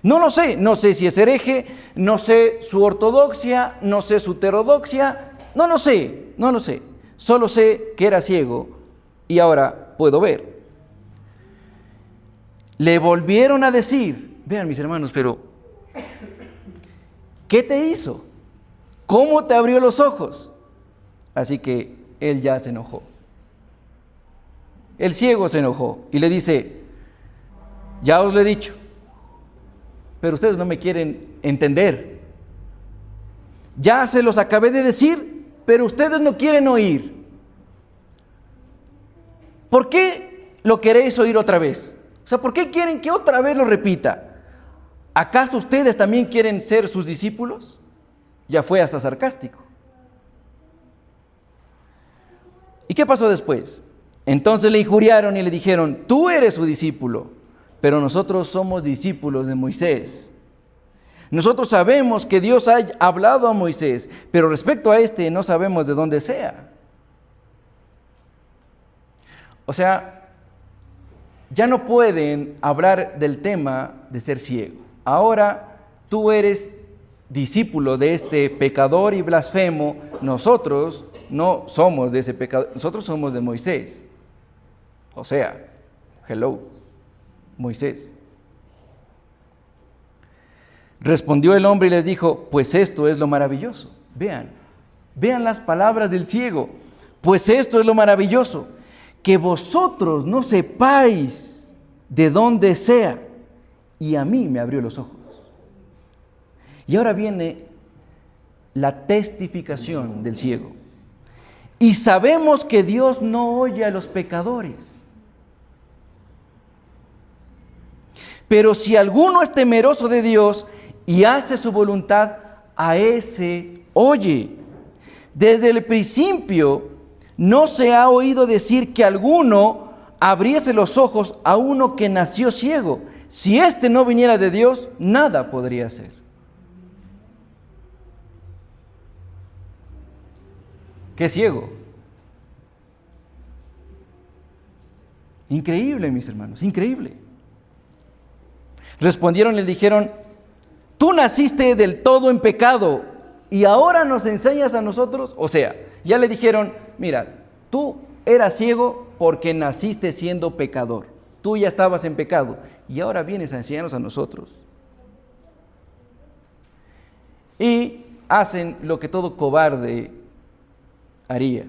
No lo sé. No sé si es hereje, no sé su ortodoxia, no sé su heterodoxia. No lo sé. Solo sé que era ciego y ahora puedo ver. Le volvieron a decir, vean mis hermanos, pero ¿qué te hizo? ¿Cómo te abrió los ojos? Así que él ya se enojó. El ciego se enojó y le dice, ya os lo he dicho, pero ustedes no me quieren entender. Ya se los acabé de decir, pero ustedes no quieren oír. ¿Por qué lo queréis oír otra vez? O sea, ¿por qué quieren que otra vez lo repita? ¿Acaso ustedes también quieren ser sus discípulos? Ya fue hasta sarcástico. ¿Y qué pasó después? Entonces le injuriaron y le dijeron, tú eres su discípulo, pero nosotros somos discípulos de Moisés. Nosotros sabemos que Dios ha hablado a Moisés, pero respecto a este no sabemos de dónde sea. O sea, ya no pueden hablar del tema de ser ciego. Ahora tú eres discípulo de este pecador y blasfemo. Nosotros no somos de ese pecador, nosotros somos de Moisés. O sea, hello, Moisés. Respondió el hombre y les dijo, pues esto es lo maravilloso. Vean las palabras del ciego. Pues esto es lo maravilloso, que vosotros no sepáis de dónde sea, y a mí me abrió los ojos. Y ahora viene la testificación del ciego. Y sabemos que Dios no oye a los pecadores. Pero si alguno es temeroso de Dios y hace su voluntad, a ese oye. Desde el principio no se ha oído decir que alguno abriese los ojos a uno que nació ciego. Si éste no viniera de Dios, nada podría hacer. ¿Qué ciego? Increíble, mis hermanos, increíble. Respondieron y le dijeron, tú naciste del todo en pecado y ahora nos enseñas a nosotros. O sea, ya le dijeron, mira, tú eras ciego porque naciste siendo pecador. Tú ya estabas en pecado y ahora vienes a enseñarnos a nosotros. Y hacen lo que todo cobarde haría,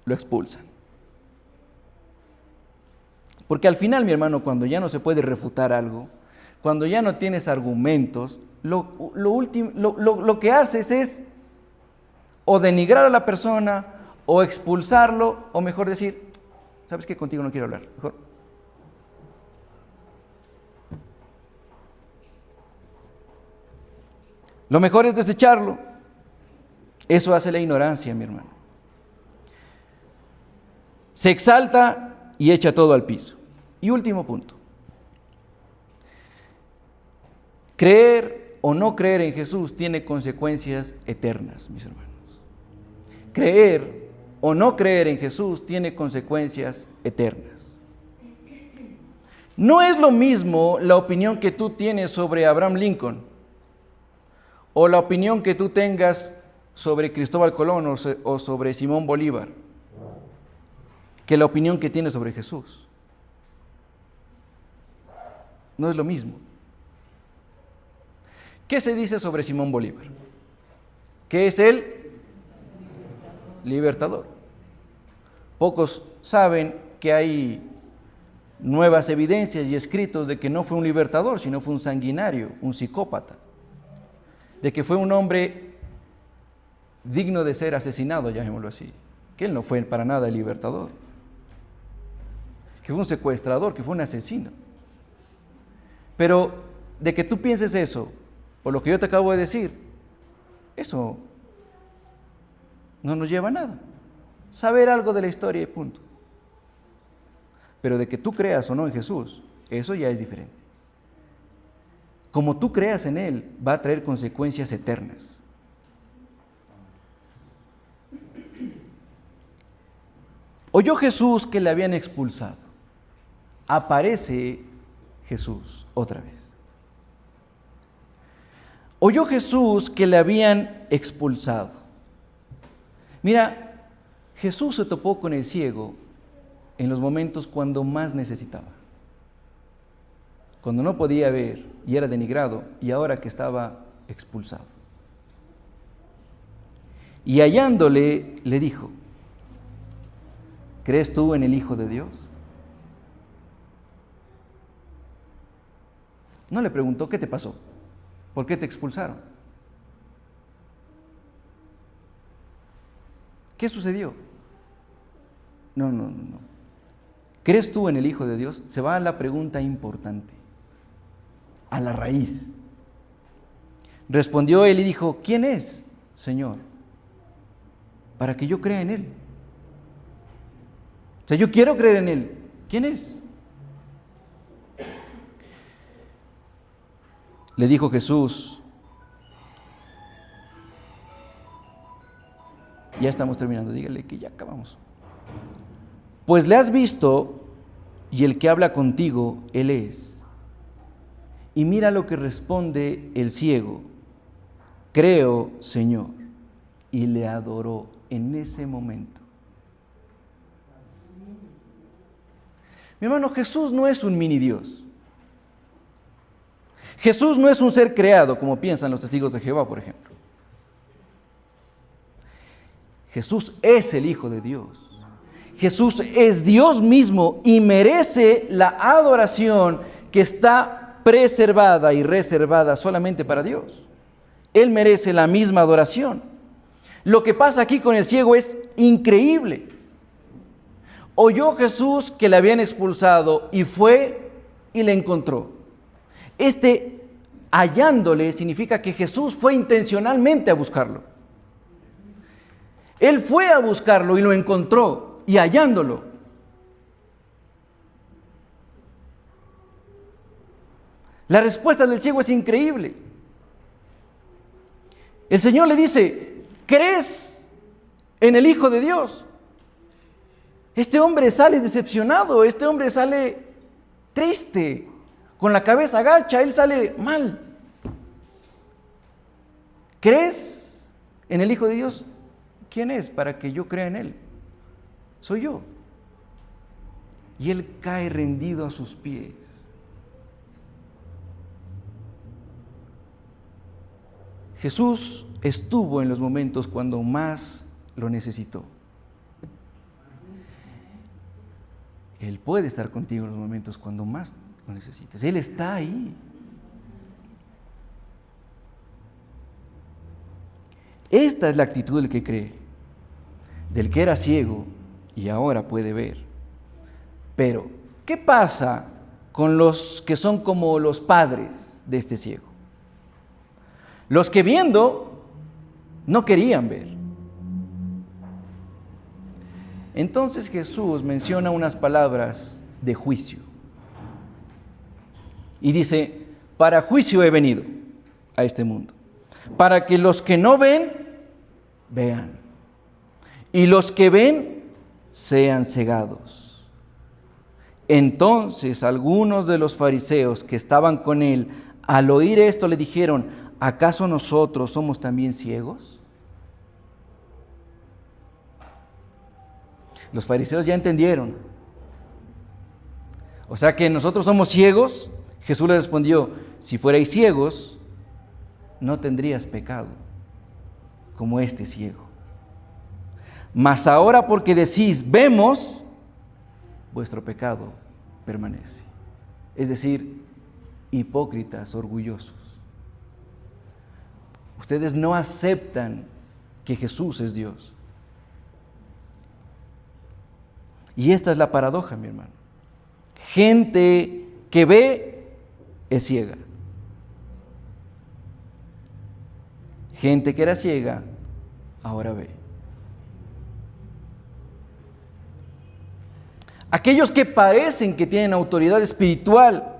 lo expulsan. Porque al final, mi hermano, cuando ya no se puede refutar algo, cuando ya no tienes argumentos, lo que haces es o denigrar a la persona, o expulsarlo, o mejor decir, ¿sabes qué? Contigo no quiero hablar. Mejor. Lo mejor es desecharlo. Eso hace la ignorancia, mi hermano. Se exalta y echa todo al piso. Y último punto. Creer o no creer en Jesús tiene consecuencias eternas, mis hermanos. Creer o no creer en Jesús tiene consecuencias eternas. No es lo mismo la opinión que tú tienes sobre Abraham Lincoln o la opinión que tú tengas sobre Cristóbal Colón o sobre Simón Bolívar que la opinión que tienes sobre Jesús. No es lo mismo. ¿Qué se dice sobre Simón Bolívar? Que es el libertador. Pocos saben que hay nuevas evidencias y escritos de que no fue un libertador, sino fue un sanguinario, un psicópata, de que fue un hombre digno de ser asesinado, llamémoslo así, que él no fue para nada el libertador, que fue un secuestrador, que fue un asesino. Pero de que tú pienses eso, o lo que yo te acabo de decir, eso no nos lleva a nada. Saber algo de la historia y punto. Pero de que tú creas o no en Jesús, eso ya es diferente. Como tú creas en Él, va a traer consecuencias eternas. Oyó Jesús que le habían expulsado. Aparece Jesús otra vez. Oyó Jesús que le habían expulsado. Mira, Jesús se topó con el ciego en los momentos cuando más necesitaba. Cuando no podía ver y era denigrado, y ahora que estaba expulsado. Y hallándole, le dijo, ¿crees tú en el Hijo de Dios? No le preguntó, ¿qué te pasó? ¿Por qué te expulsaron? ¿Qué sucedió? No. ¿Crees tú en el Hijo de Dios? Se va a la pregunta importante, a la raíz. Respondió él y dijo, ¿quién es, Señor? Para que yo crea en Él. O sea, yo quiero creer en Él. ¿Quién es? Le dijo Jesús, ya estamos terminando, dígale que ya acabamos. Pues le has visto y el que habla contigo, Él es. Y mira lo que responde el ciego, creo, Señor, y le adoró en ese momento. Mi hermano, Jesús no es un mini Dios. Jesús no es un ser creado, como piensan los testigos de Jehová, por ejemplo. Jesús es el Hijo de Dios. Jesús es Dios mismo y merece la adoración que está preservada y reservada solamente para Dios. Él merece la misma adoración. Lo que pasa aquí con el ciego es increíble. Oyó Jesús que le habían expulsado y fue y le encontró. Hallándole significa que Jesús fue intencionalmente a buscarlo. Él fue a buscarlo y lo encontró, y hallándolo. La respuesta del ciego es increíble. El Señor le dice, ¿crees en el Hijo de Dios? Este hombre sale decepcionado, este hombre sale triste, con la cabeza agacha, él sale mal. ¿Crees en el Hijo de Dios? ¿Quién es para que yo crea en Él? Soy yo. Y él cae rendido a sus pies. Jesús estuvo en los momentos cuando más lo necesitó. Él puede estar contigo en los momentos cuando más lo necesites. Él está ahí. Esta es la actitud del que cree, del que era ciego y ahora puede ver. Pero, ¿qué pasa con los que son como los padres de este ciego? Los que viendo no querían ver. Entonces Jesús menciona unas palabras de juicio y dice: para juicio he venido a este mundo, para que los que no ven, vean, y los que ven, sean cegados. Entonces algunos de los fariseos que estaban con él, al oír esto, le dijeron: ¿acaso nosotros somos también ciegos? Los fariseos ya entendieron. O sea que nosotros somos ciegos. Jesús le respondió: si fuerais ciegos, no tendrías pecado, como este ciego. Mas ahora, porque decís vemos, vuestro pecado permanece. Es decir, hipócritas, orgullosos. Ustedes no aceptan que Jesús es Dios. Y esta es la paradoja, mi hermano. Gente que ve es ciega. Gente que era ciega, ahora ve. Aquellos que parecen que tienen autoridad espiritual,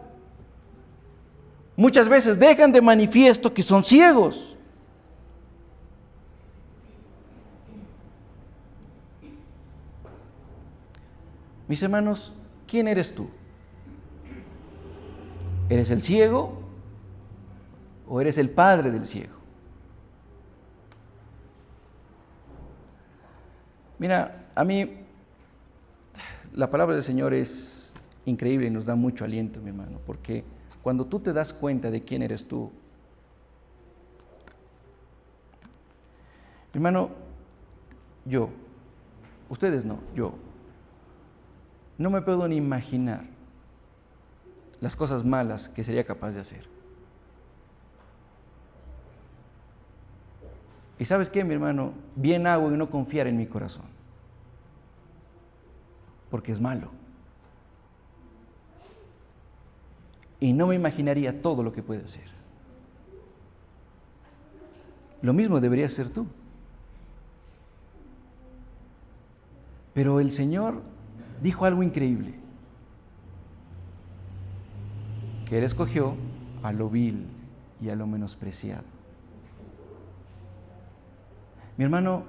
muchas veces dejan de manifiesto que son ciegos. Mis hermanos, ¿quién eres tú? ¿Eres el ciego o eres el padre del ciego? Mira, a mí la palabra del Señor es increíble y nos da mucho aliento, mi hermano, porque cuando tú te das cuenta de quién eres tú, mi hermano, ustedes no, yo no me puedo ni imaginar las cosas malas que sería capaz de hacer. ¿Y sabes qué, mi hermano? Bien hago en no confiar en mi corazón, porque es malo. Y no me imaginaría todo lo que puede hacer. Lo mismo deberías ser tú. Pero el Señor dijo algo increíble, que Él escogió a lo vil y a lo menospreciado. Mi hermano,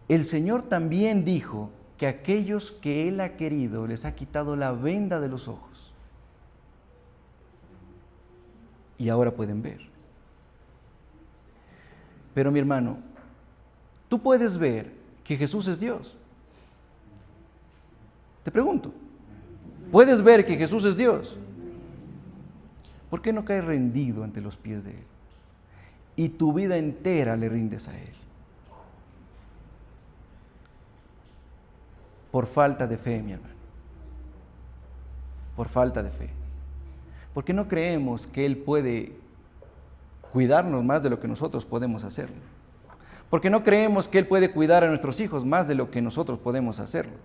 el Señor también dijo que aquellos que Él ha querido les ha quitado la venda de los ojos y ahora pueden ver. Pero mi hermano, tú puedes ver que Jesús es Dios. Te pregunto, ¿puedes ver que Jesús es Dios? ¿Por qué no caes rendido ante los pies de Él? Y tu vida entera le rindes a Él. Por falta de fe, mi hermano. Por falta de fe. Porque no creemos que Él puede cuidarnos más de lo que nosotros podemos hacerlo. Porque no creemos que Él puede cuidar a nuestros hijos más de lo que nosotros podemos hacerlo.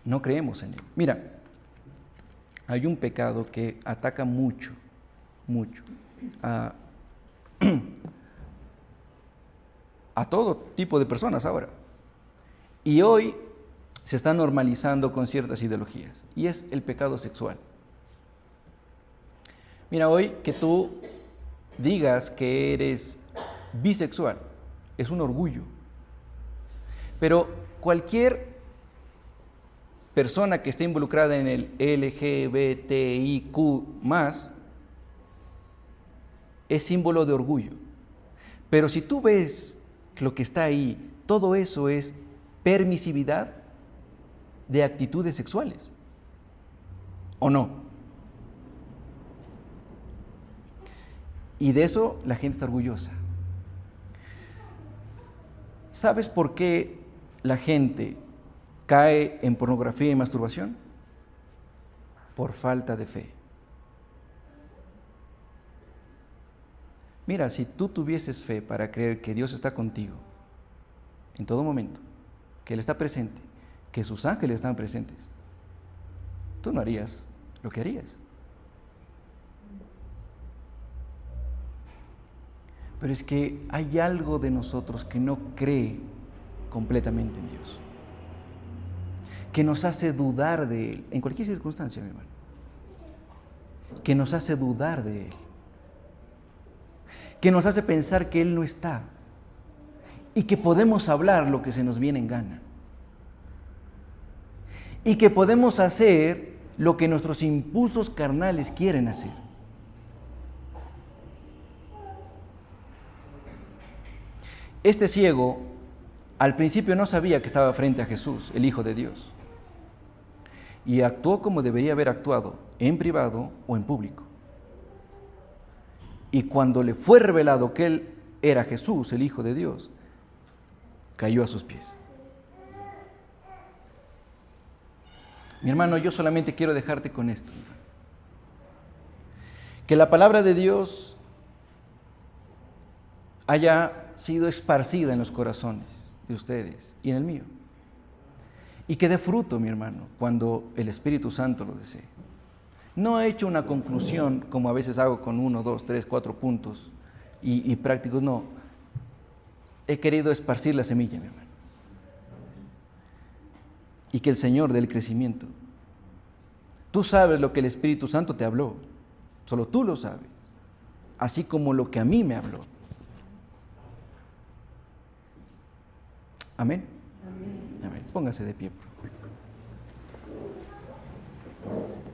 No creemos en Él. Mira, hay un pecado que ataca mucho a todo tipo de personas ahora. Y hoy se está normalizando con ciertas ideologías, y es el pecado sexual. Mira, hoy que tú digas que eres bisexual es un orgullo, pero cualquier persona que esté involucrada en el LGBTIQ+, es símbolo de orgullo. Pero si tú ves lo que está ahí, todo eso es permisividad de actitudes sexuales, ¿o no? Y de eso la gente está orgullosa. ¿Sabes por qué la gente cae en pornografía y masturbación? Por falta de fe. Mira, si tú tuvieses fe para creer que Dios está contigo en todo momento, que Él está presente, que sus ángeles están presentes, tú no harías lo que harías. Pero es que hay algo de nosotros que no cree completamente en Dios, que nos hace dudar de Él, en cualquier circunstancia, mi hermano, que nos hace dudar de Él, que nos hace pensar que Él no está y que podemos hablar lo que se nos viene en gana y que podemos hacer lo que nuestros impulsos carnales quieren hacer. Este ciego al principio no sabía que estaba frente a Jesús, el Hijo de Dios, y actuó como debería haber actuado, en privado o en público. Y cuando le fue revelado que Él era Jesús, el Hijo de Dios, cayó a sus pies. Mi hermano, yo solamente quiero dejarte con esto. Que la palabra de Dios haya sido esparcida en los corazones de ustedes y en el mío. Y que dé fruto, mi hermano, cuando el Espíritu Santo lo desee. No he hecho una conclusión como a veces hago con 1, 2, 3, 4 puntos y prácticos, no. He querido esparcir la semilla, mi hermano. Y que el Señor dé el crecimiento. Tú sabes lo que el Espíritu Santo te habló, solo tú lo sabes, así como lo que a mí me habló. Amén. Amén. Póngase de pie, por favor.